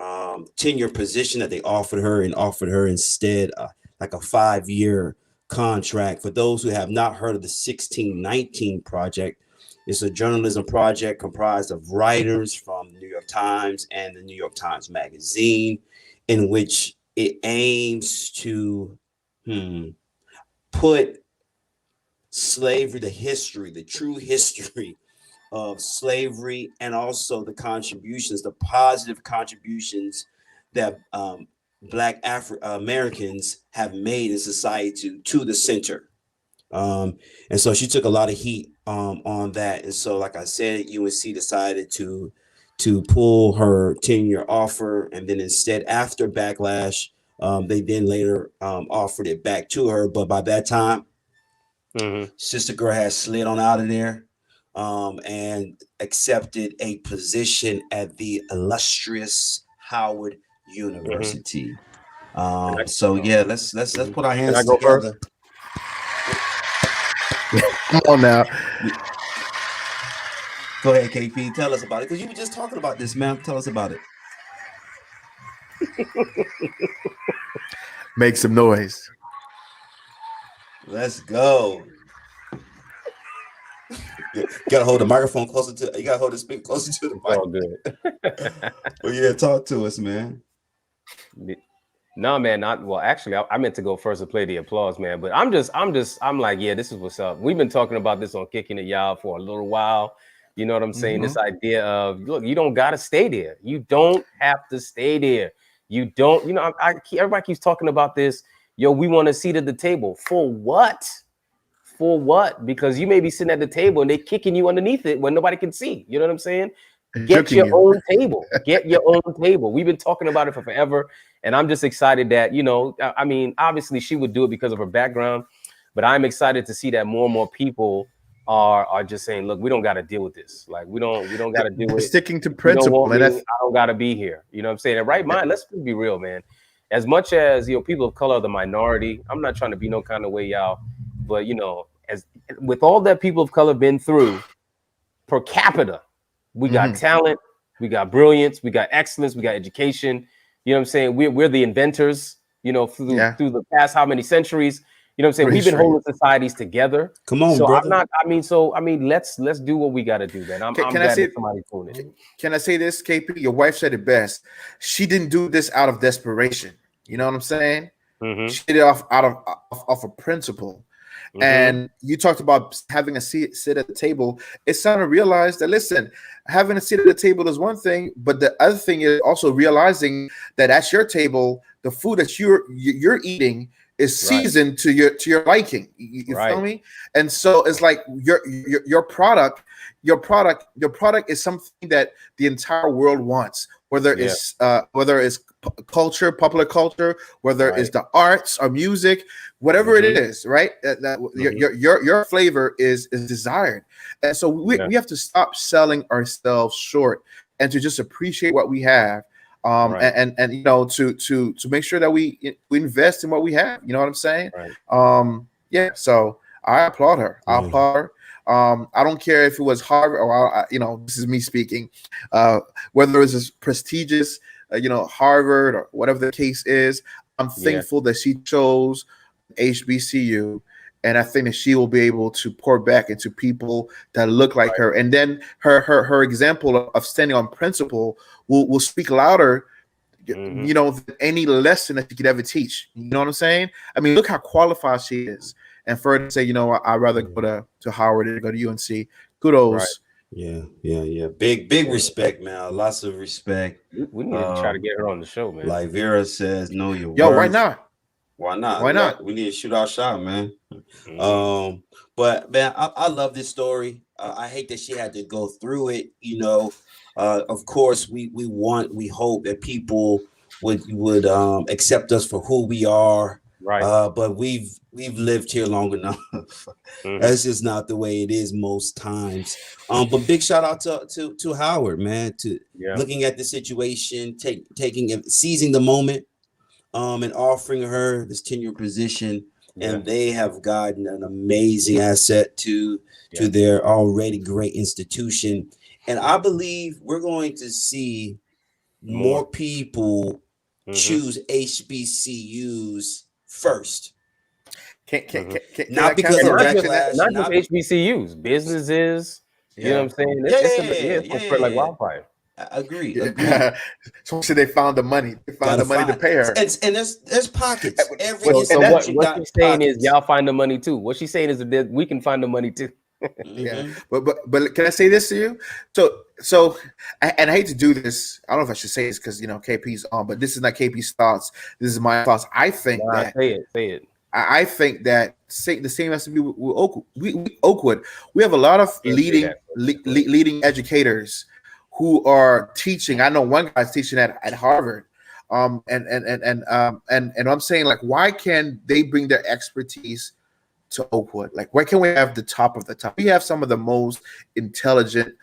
tenure position that they offered her and offered her instead like a 5-year contract. For those who have not heard of the 1619 Project, it's a journalism project comprised of writers from the New York Times and the New York Times Magazine, in which it aims to put slavery, the true history of slavery, and also the positive contributions that Black Americans have made in society to the center. And so she took a lot of heat on that. And so, like I said, UNC decided to pull her tenure offer, and then instead, after backlash, they then later offered it back to her. But by that time, Sister Girl had slid on out of there and accepted a position at the illustrious Howard University. So yeah, let's put our hands together. Come on now. Go ahead, KP. Tell us about it, because you were just talking about this, man. Tell us about it. Make some noise. Let's go. You gotta hold the microphone closer to. You gotta hold the speaker closer to the mic. All good. Well, yeah, talk to us, man. No, man, actually, I meant to go first to play the applause, man. But I'm like, yeah, this is what's up. We've been talking about this on Kicking It, y'all, for a little while. You know what I'm saying? This idea of, look, you don't got to stay there. You don't have to stay there. You don't, everybody keeps talking about this. Yo, we want a seat at the table. For what? For what? Because you may be sitting at the table and they're kicking you underneath it when nobody can see. You know what I'm saying? Get your own table. Get your own table. We've been talking about it for forever. And I'm just excited that, I mean, obviously she would do it because of her background, but I'm excited to see that more and more people are just saying, look, we don't got to deal with this. Like, we don't got to do it. Sticking to principle. I don't got to be here. You know what I'm saying? And right mind, let's be real, man. As much as, people of color are the minority, I'm not trying to be no kind of way, y'all, but, as with all that people of color been through per capita, we got talent, we got brilliance, we got excellence, we got education. You know what I'm saying? We're the inventors, through the past how many centuries. You know what I'm saying? We've been holding societies together. Come on, so brother. Let's do what we got to do, man. I'm glad that somebody's doing it. Can I say this, KP? Your wife said it best. She didn't do this out of desperation. You know what I'm saying? She did it off a principle. And you talked about having a sit at the table. It's time to realize that, listen, having a seat at the table is one thing, but the other thing is also realizing that at your table, the food that you're eating is seasoned to your liking. You feel me? And so it's like your product is something that the entire world wants, whether it's culture, popular culture, whether it's the arts or music, whatever it is, right? Your flavor is desired. And so we have to stop selling ourselves short and to just appreciate what we have. And to make sure that we invest in what we have. You know what I'm saying? So I applaud her. I don't care if it was Harvard or this is me speaking, whether it was as prestigious Harvard or whatever the case is. I'm thankful that she chose HBCU, and I think that she will be able to pour back into people that look like her. And then her example of standing on principle will speak louder, than any lesson that you could ever teach. You know what I'm saying? I mean, look how qualified she is. And for her to say, I'd rather go to Howard than go to UNC. Kudos. Yeah. Big respect, man. Lots of respect. We need to try to get her on the show, man. Like Vera says, know your words. Why not? Why not? We need to shoot our shot, man. But man, I love this story. I hate that she had to go through it. Of course, we hope that people would accept us for who we are. Right. But we've lived here long enough. That's just not the way it is most times. But big shout out to Howard, man, to looking at the situation, seizing the moment, and offering her this tenure position. And they have gotten an amazing asset to their already great institution. And I believe we're going to see more people choose HBCUs first. Not because of backlash, not just HBCUs, businesses. You know what I'm saying? It's spread like wildfire. Agree. So they found the money. They found the money to pay her. And there's pockets. Every So institution what got she's saying is pockets. y'all find the money too. What she's saying is that we can find the money too. Yeah, but can I say this to you? So and I hate to do this. I don't know if I should say this because KP's on, but this is not KP's thoughts. This is my thoughts. I think that say it. I think that the same has to be with Oakwood. We have a lot of leading educators who are teaching. I know one guy's teaching at Harvard. And I'm saying, like, why can't they bring their expertise to Oakwood? Like, why can't we have the top of the top? We have some of the most intelligent,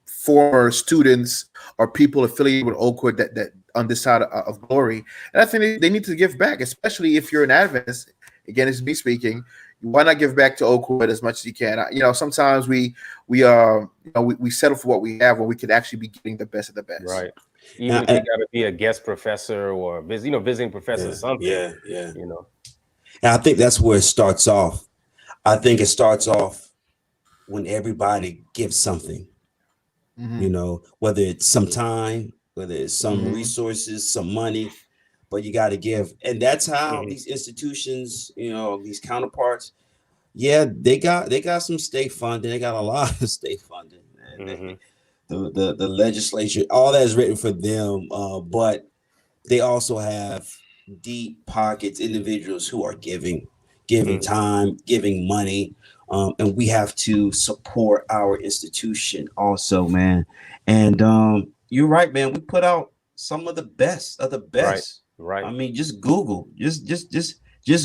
former students or people affiliated with Oakwood that on this side of glory. And I think they need to give back, especially if you're an Adventist. Again, it's me speaking. Why not give back to Oakwood as much as you can? Sometimes we settle for what we have when we could actually be getting the best of the best. Right. Even if you got to be a guest professor or visiting professor or something. Yeah. And I think that's where it starts off. I think it starts off when everybody gives something. Whether it's some time, whether it's some resources, some money, but you got to give. And that's how these institutions, these counterparts, they got some state funding. They got a lot of state funding. The legislature, all that is written for them, but they also have deep pockets, individuals who are giving time, giving money, and we have to support our institution also, man. And you're right, man. We put out some of the best of the best. Right. I mean, just Google, just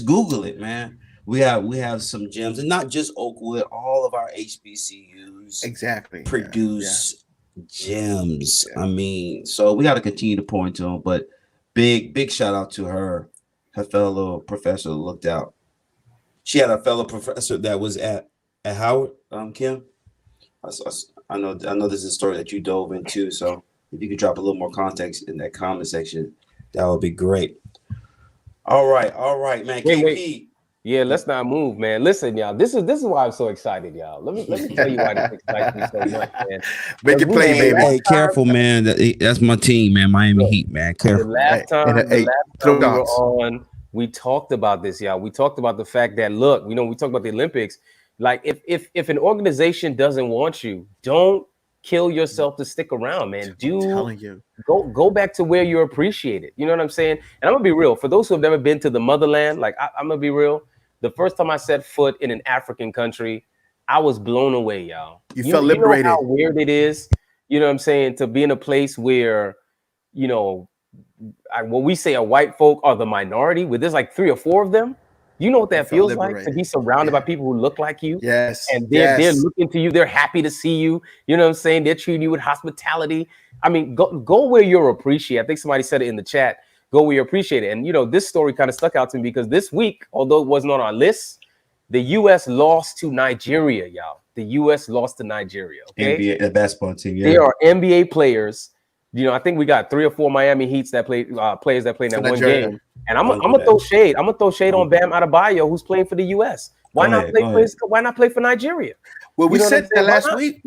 Google it, man. We have some gems, and not just Oakwood. All of our HBCUs produce gems. I mean, so we got to continue to point to them. But big shout out to her fellow professor looked out. She had a fellow professor that was at Howard. Kim, I know this is a story that you dove into. So if you could drop a little more context in that comment section, that would be great. All right, man. Wait. Yeah, let's not move, man. Listen, y'all. This is why I'm so excited, y'all. Let me tell you why this excites me so much, man. Make it play, baby. Hey, careful, man. That's my team, man. Miami Heat, man. Careful. The last time we were on, we talked about this, y'all. We talked about the fact that, look, we talked about the Olympics. Like, if an organization doesn't want you, don't kill yourself to stick around, man. I'm telling you. Go back to where you're appreciated. You know what I'm saying? And I'm gonna be real. For those who have never been to the motherland, like I'm gonna be real. The first time I set foot in an African country, I was blown away, y'all. You felt liberated. You know how weird it is, you know what I'm saying, to be in a place where, when we say a white folk are the minority, where there's like 3 or 4 of them. You know what that feels like, to be surrounded by people who look like you. Yes. And they're looking to you. They're happy to see you. You know what I'm saying? They're treating you with hospitality. I mean, go where you're appreciated. I think somebody said it in the chat. Go where you're appreciated. And, this story kind of stuck out to me because this week, although it wasn't on our list, the U.S. lost to Nigeria, y'all. The U.S. lost to Nigeria. Okay? NBA, the basketball team. Yeah. They are NBA players. I think we got 3 or 4 Miami Heats that play players that play in that one game. And I'm gonna throw shade. I'm gonna throw shade on Bam Adebayo, who's playing for the U.S. Why not play for Nigeria? Well, we said that last week.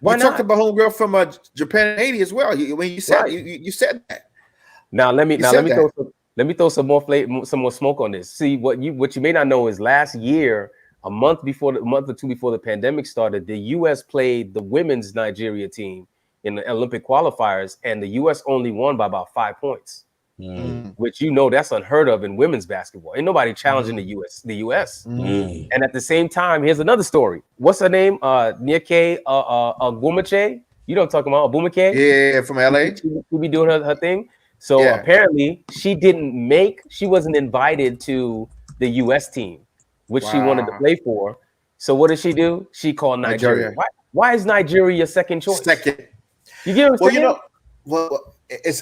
We talked about homegirl from Japan and Haiti as well. When you said you said that. Now let me throw some more smoke on this. See, what you may not know is last year, a month or two before the pandemic started, the U.S. played the women's Nigeria team in the Olympic qualifiers, and the U.S. only won by about 5 points. Which that's unheard of in women's basketball. Ain't nobody challenging the U.S. And at the same time, here's another story. What's her name? Nyeke Agumache. You know what I'm talking about? Abumake? Yeah, from LA. She be doing her thing. So apparently she wasn't invited to the U.S. team, which she wanted to play for. So what did she do? She called Nigeria. Why is Nigeria your second choice? Second. You get what I'm saying?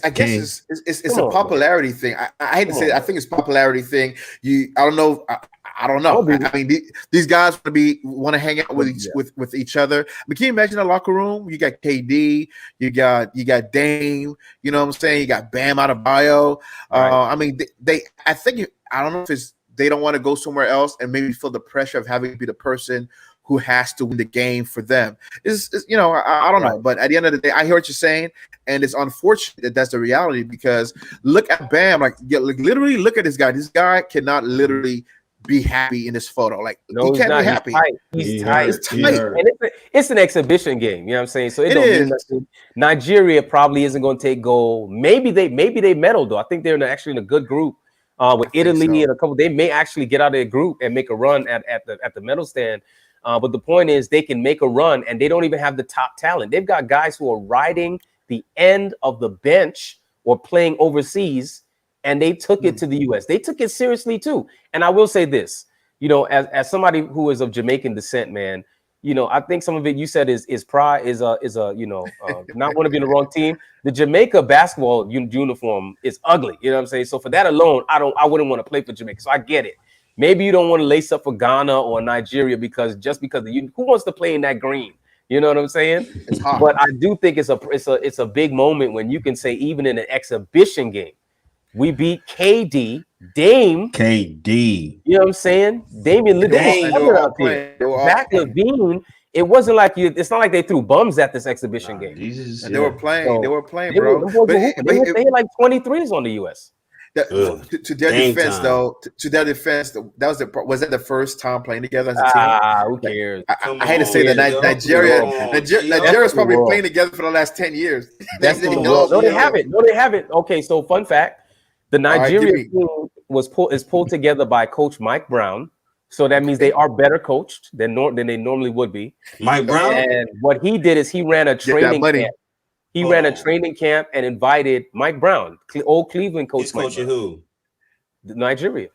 I guess it's a popularity thing. I hate to say it. I think it's a popularity thing. I don't know. I mean, these guys want to hang out with each other. I mean, can you imagine a locker room? You got KD, you got Dame. You know what I'm saying? You got Bam Adebayo. I mean, I don't know if it's they don't want to go somewhere else and maybe feel the pressure of having to be the person who has to win the game for them. Is I don't know, but at the end of the day, I hear what you're saying, and it's unfortunate that that's the reality because look at Bam, literally look at this guy. This guy cannot literally be happy in this photo. Like no, he can't not. be happy. He's tight. It's tight. And it's an exhibition game. You know what I'm saying? So it don't mean nothing. Nigeria probably isn't going to take gold. Maybe they medal though. I think they're actually in a good group with Italy and a couple. They may actually get out of their group and make a run at the medal stand. But the point is, they can make a run, and they don't even have the top talent. They've got guys who are riding the end of the bench or playing overseas. And they took it to the U.S. They took it seriously too. And I will say this, as somebody who is of Jamaican descent, man, I think some of it you said is pride, is not want to be in the wrong team. The Jamaica basketball uniform is ugly. You know what I'm saying? So for that alone, I wouldn't want to play for Jamaica. So I get it. Maybe you don't want to lace up for Ghana or Nigeria because who wants to play in that green? You know what I'm saying? It's hot. But I do think it's a big moment when you can say even in an exhibition game. We beat KD, Dame. KD. You know what I'm saying? Damian Zach LaVine. It wasn't like it's not like they threw bums at this exhibition game. They were playing. They were playing, bro. They had like 23s on the US. To their defense, though, was that the first time playing together as a team? Who cares? I hate to say that Nigeria's probably playing together for the last 10 years. No, they haven't. No, they haven't. Okay, so fun fact. The Nigeria team is pulled together by Coach Mike Brown, so that means they are better coached than they normally would be. Mike Brown, and what he did is he ran a training camp. He ran a training camp and invited Mike Brown, old Cleveland coach. He's coaching who? Nigeria.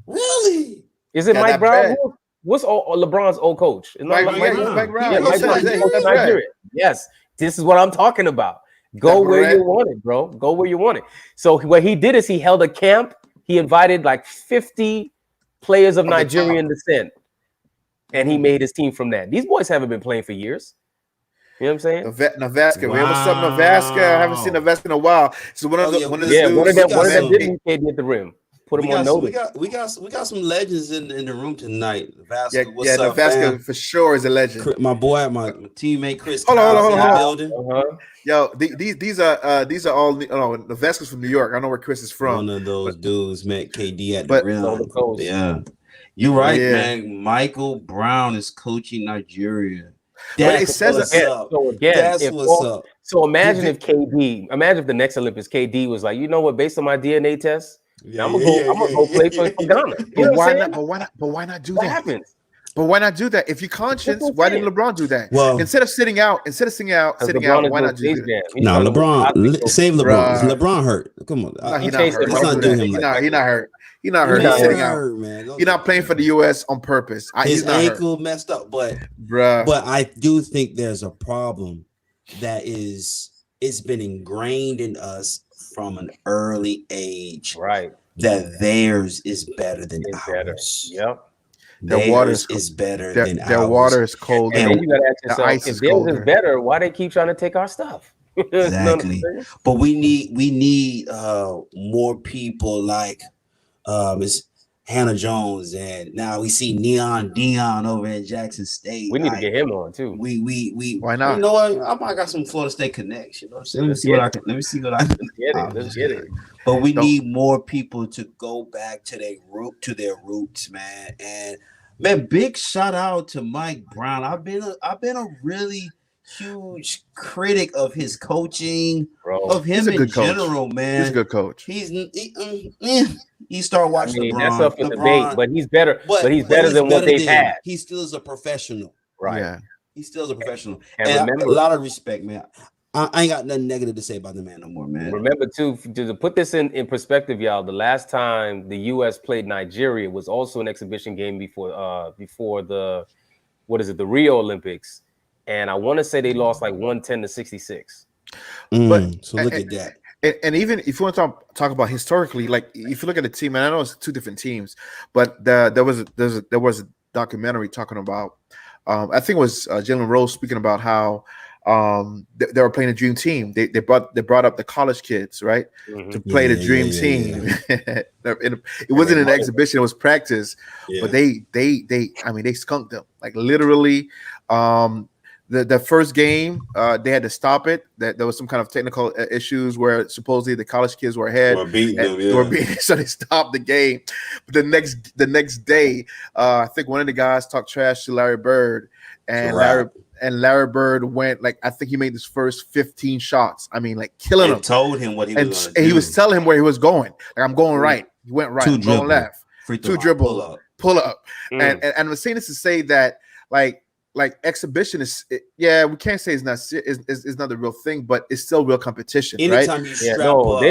Really? Is it Mike Brown? What's LeBron's old coach? Mike Brown. Yeah, Mike Brown. Nigeria. Yes, this is what I'm talking about. Go where you want it, bro. Go where you want it. So what he did is he held a camp. He invited like 50 players of Nigerian descent, and he made his team from that. These boys haven't been playing for years. You know what I'm saying? Navaska. Wow. What's up, Navaska? I haven't seen Navaska in a while. So one of them didn't at the rim. Put him on notice. We got some legends in the room tonight. Navaska, what's up, Navaska for sure is a legend. My boy, my teammate Chris. Hold on. Yo, these are all Navaska's from New York. I know where Chris is from. One of those dudes met KD at the rim. Yeah, you're right, man. Michael Brown is coaching Nigeria. That's what's up. So imagine if the next Olympics, KD was like, you know what, based on my DNA test, I'm gonna go play for Ghana. But why not do that? What happens? But why not do that? If you're conscious, why didn't LeBron do that? Well, instead of sitting out, why not do that? No, LeBron, save LeBron. Is LeBron hurt? Come on, he's not hurt. He's not hurt. He's not hurt. He's sitting out. Man. You're not playing for the U.S. on purpose. His ankle messed up, but I do think there's a problem that it's been ingrained in us from an early age, right? That theirs is better than ours. Yep. Their water is better than ours. Their water is cold. And then you gotta ask yourself, if theirs is better, why they keep trying to take our stuff? Exactly. But we need more people like Miss Hannah Jones, and now we see Neon Dion over at Jackson State. We need to get him on too. We why not? You know what? I might got some Florida State connection. You know what I'm saying? Let me see what I can Let's get it. But we need more people to go back to their roots, man. And man, big shout out to Mike Brown. I've been a really huge critic of his coaching, of him in general, man. He's a good coach. You start watching LeBron. That's up for debate, but he's better. But he's better than what they've had. He still is a professional, right? Yeah, he still is a professional. And remember, a lot of respect, man. I ain't got nothing negative to say about the man no more, man. Remember, too, to put this in perspective, y'all, the last time the U.S. played Nigeria was also an exhibition game before the Rio Olympics, and I want to say they lost like 110-66. So look at that. And even if you want to talk about historically, like if you look at the team, and I know it's two different teams, but there was a documentary talking about, I think it was Jalen Rose speaking about how they were playing a dream team. They brought up the college kids, right, to play the dream team. It wasn't an exhibition; it was practice. Yeah. But they skunked them, like literally. The first game, they had to stop it. That there was some kind of technical issues where supposedly the college kids were ahead. So they stopped the game. But the next day, I think one of the guys talked trash to Larry Bird, and Larry Bird went, like, I think he made his first 15 shots. I mean, like, killing him. Told him what he was going to do. And he was telling him where he was going. Like, I'm going right. He went right. I'm going left. Two dribble. Pull up. And I'm saying this to say that, like exhibition is, we can't say it's not the real thing, but it's still real competition. Anytime right? you strap up,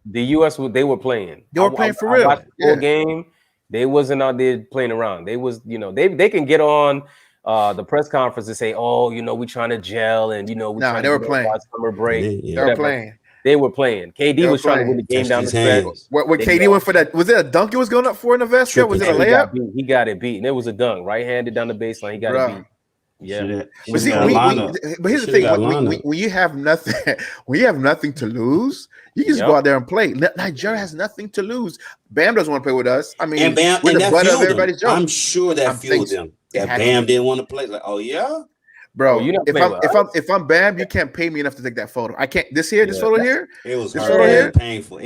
the US, they were playing. They were playing for real. I watched the whole game. They wasn't out there playing around. They was, they can get on the press conference and say, "Oh, we trying to gel," and they were playing summer break. They were playing. They were playing. KD was trying to win the game down the stretch. What KD went for that? Was it a dunk he was going up for in the vest? Was it a layup? He got it beat, and it was a dunk, right-handed down the baseline. He got it beat. Yeah, but here's the thing: when you have nothing to lose, you can just go out there and play. Nigeria has nothing to lose. Bam doesn't want to play with us. I mean, we're the butt of everybody's joke. I'm sure that fueled them. That Bam didn't want to play. Like, oh yeah. Bro, if I'm Bam, you can't pay me enough to take that photo. I can't. This photo here. It was painful.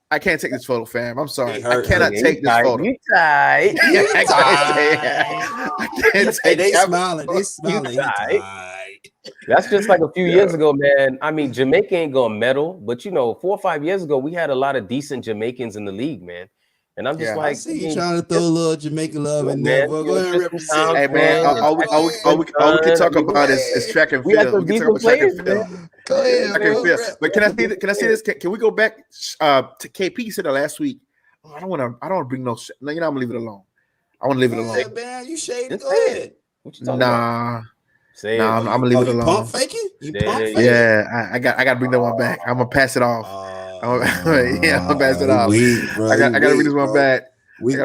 I can't take this photo, fam. I'm sorry. I cannot take this photo. You tight. I can't take. They smiling. That's just like a few years ago, man. I mean, Jamaica ain't gonna medal, but 4 or 5 years ago, we had a lot of decent Jamaicans in the league, man. And I'm just like, I see you trying to throw a little Jamaican love in there. Go ahead and represent. Hey man, all we can talk about is track and field. We can talk about track and field. Go ahead. But can I say this? Can we go back to KP? You said that last week. I don't want to bring no shit. No, I'm gonna leave it alone. I want to leave it alone. Man, you shaded. Go ahead. Nah. I'm gonna leave it alone. Pump faking? Yeah, I got to bring that one back. I'm gonna pass it off. I'm gonna pass it off. I gotta bring this one back. We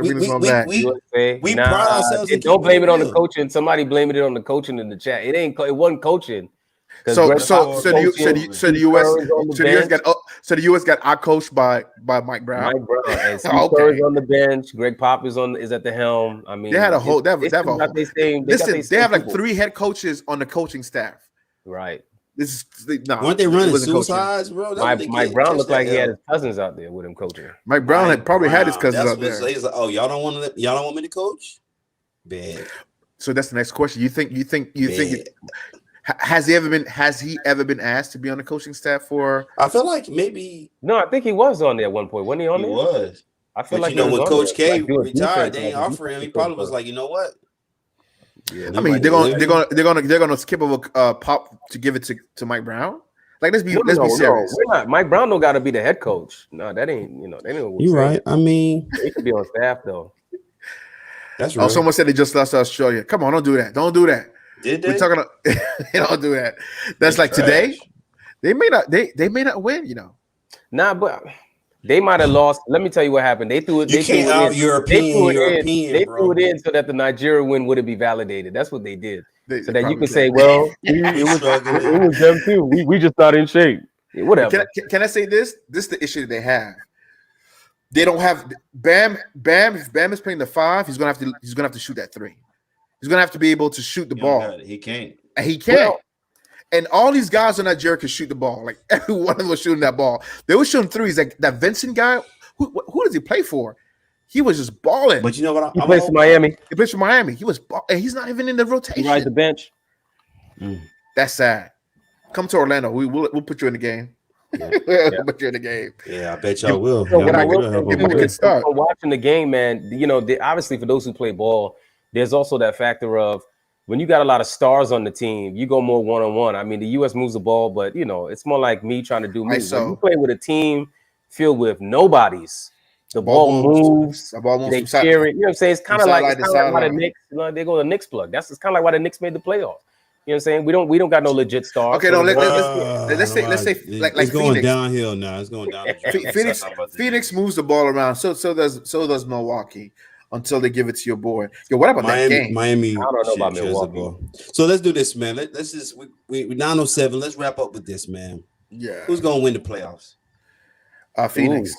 pride ourselves. Don't blame it on the coaching. Somebody blaming it on the coaching in the chat. It wasn't coaching. So the US got outcoached by Mike Brown. And Steve Kerr's on the bench. Greg Pop is at the helm. I mean, they have like 3 head coaches on the coaching staff. Right. Weren't they running suicides, bro? Mike Brown looked like he had his cousins out there with him coaching. Mike Brown had probably had his cousins out there. He's like, oh, y'all don't want me to coach? Bad. So that's the next question. You think has he ever been asked to be on the coaching staff for? I feel like maybe. No, I think he was on there at one point. Wasn't he on there? He was. I feel like when Coach K retired, they ain't offering him. He probably was like, you know what? Yeah, I mean, they're gonna skip over Pop to give it to Mike Brown. Like, let's be serious. No, we're not. Mike Brown don't got to be the head coach. No, that ain't. They know. You're right. I mean, he could be on staff though. That's right. Oh, someone said they just lost to Australia. Come on, don't do that. Don't do that. Did they? We're talking. Don't do that. That's like trash. Today. They may not win. Nah, but. They might have lost. Let me tell you what happened. They threw it. They threw it in so that the Nigeria win wouldn't be validated. That's what they did. So that you could say, well, it was them too. We just not in shape. Yeah, whatever. Can I say this? This is the issue that they have. They don't have Bam. If Bam is playing the 5, he's gonna have to shoot that 3. He's gonna have to be able to shoot the ball. He can't. And he can't. Well, and all these guys in Nigeria can shoot the ball. Like, every one of them was shooting that ball. They were shooting threes. Like that Vincent guy, who does he play for? He was just balling. But you know what? He plays for Miami. He plays for Miami. He was, and he's not even in the rotation. He rides the bench. That's sad. Come to Orlando. We'll put you in the game. Yeah. We'll put you in the game. Yeah, I bet y'all will. So what I will say, watching the game, man. Obviously for those who play ball, there's also that factor of. When you got a lot of stars on the team, you go more one-on-one. I mean, the U.S. moves the ball, but, it's more like me trying to do me. When you play with a team filled with nobodies, the ball moves. The ball moves. They cheer it. You know what I'm saying? It's kind of like why the Knicks, they go to the Knicks plug. It's kind of like why the Knicks made the playoffs. You know what I'm saying? We don't got no legit stars. Okay, let's say like it's going Phoenix. Downhill now. It's going down. Phoenix moves the ball around. So does Milwaukee. until they give it to your boy. Yo, what about that game? Miami. I don't know about shares the Milwaukee. ball. So let's do this, man. Let's just we 9:07. Let's wrap up with this, man. Yeah. Who's gonna win the playoffs? Phoenix. Ooh,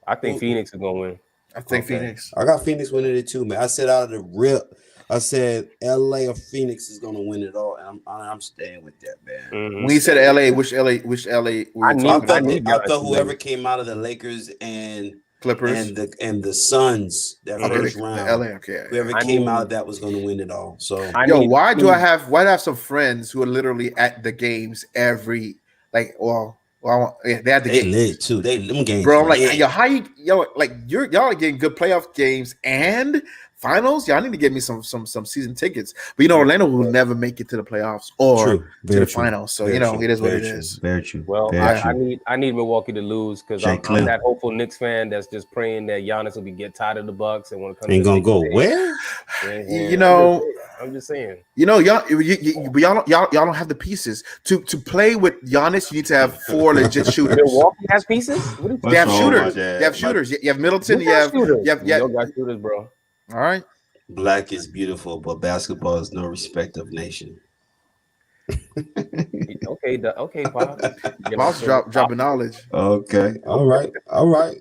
I think Phoenix is gonna win. I think Phoenix. I got Phoenix winning it too, man. I said out of the rip, I said LA or Phoenix is gonna win it all, and I'm staying with that, man. Mhm. When you said LA, which LA were you I talking need- I about? thought Giannis to whoever win. came out of the Lakers and Clippers. and the Suns that Okay, first the round, LA. Okay. whoever I came need- out that was gonna win it all. So Yo, need- why do I have some friends who are literally at the games every they had the they games. lit too. They them games, Bro, I'm like, lit. yo, how you y'all are getting good playoff games and finals? Y'all need to get me some season tickets. But you know, Orlando will never make it to the playoffs or True. to Very the true. finals. So Very you know, true. it is what Very it true. is. Very true. Well, Very true. I need Milwaukee to lose because Jay I'm Clem. that hopeful Knicks fan that's just praying that Giannis will get tired of the Bucks and want to come. Ain't to gonna the go Lakers. where? Yeah, You know, I'm just saying. you know, y'all don't have the pieces to play with Giannis. You need to have 4 legit shooters. Milwaukee has pieces. What are you They have What's wrong shooters. with that? They have shooters. You have Middleton. You You have shooters. you have You don't got shooters, bro. All right. Black is beautiful, but basketball is no respect of nation. Okay, Bob. Boss dropping knowledge. Okay. All right. All right.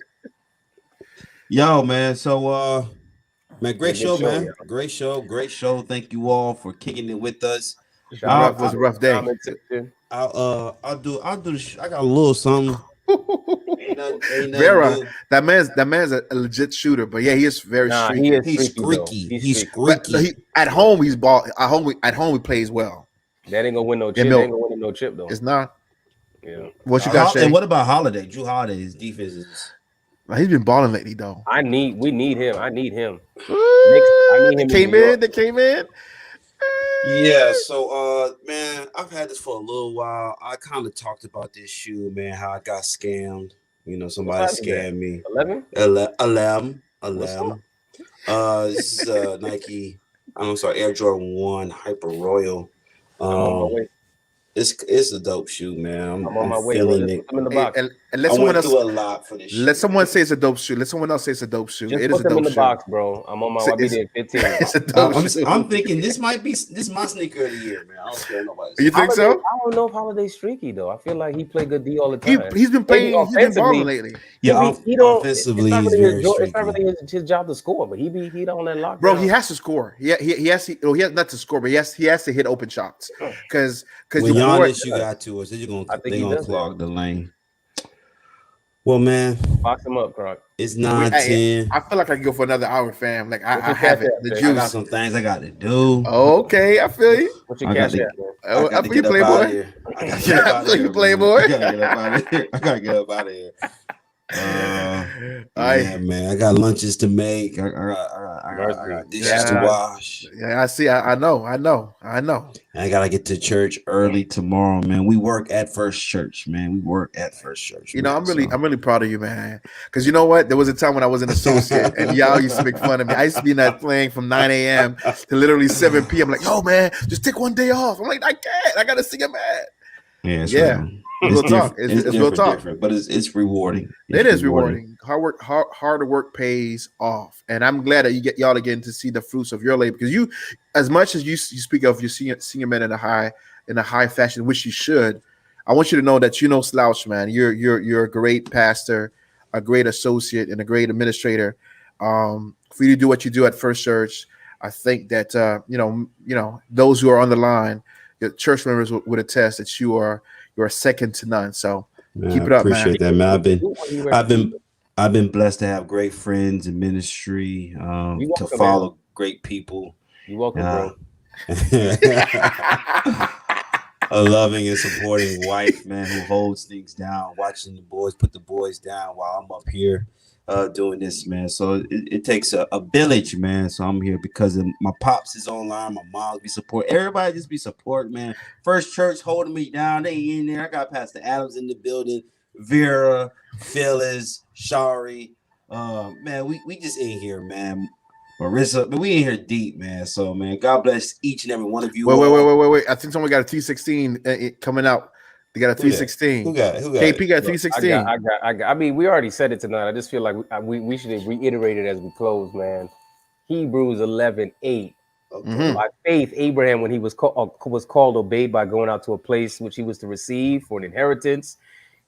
Yo, man. So man, great Good show, show, man. yeah. Great show. Thank you all for kicking it with us. It was a rough day. I'll do I got a little something. Ain't nothing Vera, new. that man's a legit shooter, but yeah, he is very Nah, streaky. he is He's streaky, though. streaky. He's But at home he's ball. At home he plays well. That ain't gonna win no chip. Mil- That ain't gonna win no chip though. It's not. Yeah. What you got, Shay? And what about Holiday? Drew Holiday, his defense is He's been balling lately, though. We need him. I need him. I need him. They came in. yeah. So man, I've had this for a little while. I kind of talked about this shoe, man, how I got scammed. You know, somebody scammed me. 11? 11. What's This is Nike. I'm sorry, Air Jordan 1 Hyper Royal. I'm on my way. It's a dope shoe, man. I'm on my way. feeling Just it. put them in the Hey, box. and let I someone went else. through a lot for this shoe. Let someone say it's a dope shoe. Let someone else say it's a dope shoe. Just It is put a them in dope the shoe. box, bro. I'm on my way. I'll be there at 15. It's a dope shoe. I'm thinking this is my sneaker of the year, man. I don't care nobody. You think so? I don't know if Holiday's streaky though. I feel like he play good D all the time. He's been playing. Maybe He's been balling offensively, lately, Yeah, he don't. offensively, it's not he's really very it's not streaky. really his job to score, but he don't let lock. bro. down. He has to score. He has to. He has not to score, but he has to hit open shots because When your boy. Giannis, you got to us. They're I think gonna he does clog the lane. Well, man, Box him up, Croc. it's 9:10. I feel like I can go for another hour, fam. Like What's I your have cash it. app, The man? I got juice. some things I got to do. Okay, I feel you. What's your I got cash to- app, man? I got to feel you, get up out of Playboy. here. I got to Yeah, get up I out of feel you, here, Playboy. man. I gotta get up out of here. I gotta get up out of here. Yeah, man. I got lunches to make. I got dishes to Yeah. wash. Yeah, I see. I know. And I gotta get to church early tomorrow, man. We work at First Church, man. We work at First Church. You know, man. I'm really proud of you, man. Because you know what? There was a time when I was an associate, and y'all used to make fun of me. I used to be in that thing from 9 a.m. to literally 7 p.m. Like, yo, man, just take one day off. I'm like, I can't. I gotta sing a man. Yeah. Real talk. It's real talk. different, but it's rewarding. It is rewarding. Hard work pays off, and I'm glad that y'all are getting to see the fruits of your labor. Because you, as much as you speak of your senior men in a high fashion, which you should, I want you to know that you no slouch, man. You're a great pastor, a great associate, and a great administrator. For you to do what you do at First Church, I think that you know those who are on the line, the church members would attest that you are second to none. So Man, keep it up, appreciate man. that, man. I've been blessed to have great friends in ministry, You to welcome, follow man. great people. You welcome, bro. A loving and supporting wife, man, who holds things down, watching the boys put the boys down while I'm up here doing this, man. So it takes a village, man. So I'm here because of my pops is online, my mom's be support. Everybody just be support, man. First Church holding me down. They in there. I got Pastor Adams in the building, Vera, Phyllis, Shari. Man, we just in here, man. Marissa, but we in here deep, man. So, man, God bless each and every one of you. Wait. I think someone got a 316 coming out. They got a 316. Who got KP got a 316. I got. I mean, we already said it tonight. I just feel like we should reiterate it as we close, man. Hebrews 11:8. Okay. By faith, Abraham, when he was called, obeyed by going out to a place which he was to receive for an inheritance.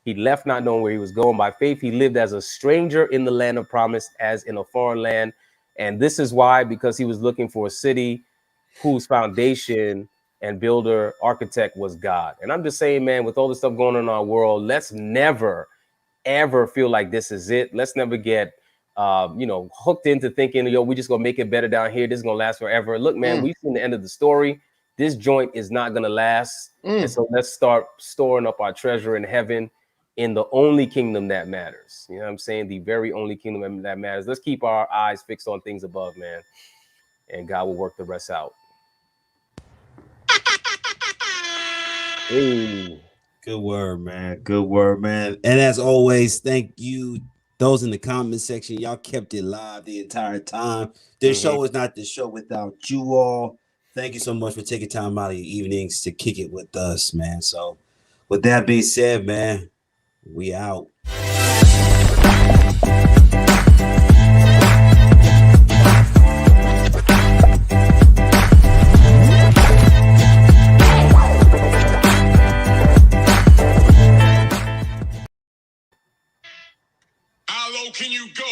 He left not knowing where he was going. By faith, he lived as a stranger in the land of promise, as in a foreign land. And this is why, because he was looking for a city whose foundation and builder, architect was God. And I'm just saying, man, with all the stuff going on in our world, let's never, ever feel like this is it. Let's never get, hooked into thinking, yo, we just gonna make it better down here. This is gonna last forever. Look, man, we've seen the end of the story. This joint is not gonna last. And so let's start storing up our treasure in heaven, in the only kingdom that matters. You know what I'm saying? The very only kingdom that matters. Let's keep our eyes fixed on things above, man. And God will work the rest out. Hey. Good word, man. Good word, man. And as always, thank you. Those in the comment section, y'all kept it live the entire time. This show is not the show without you all. Thank you so much for taking time out of your evenings to kick it with us, man. So with that being said, man, we out. How low can you go?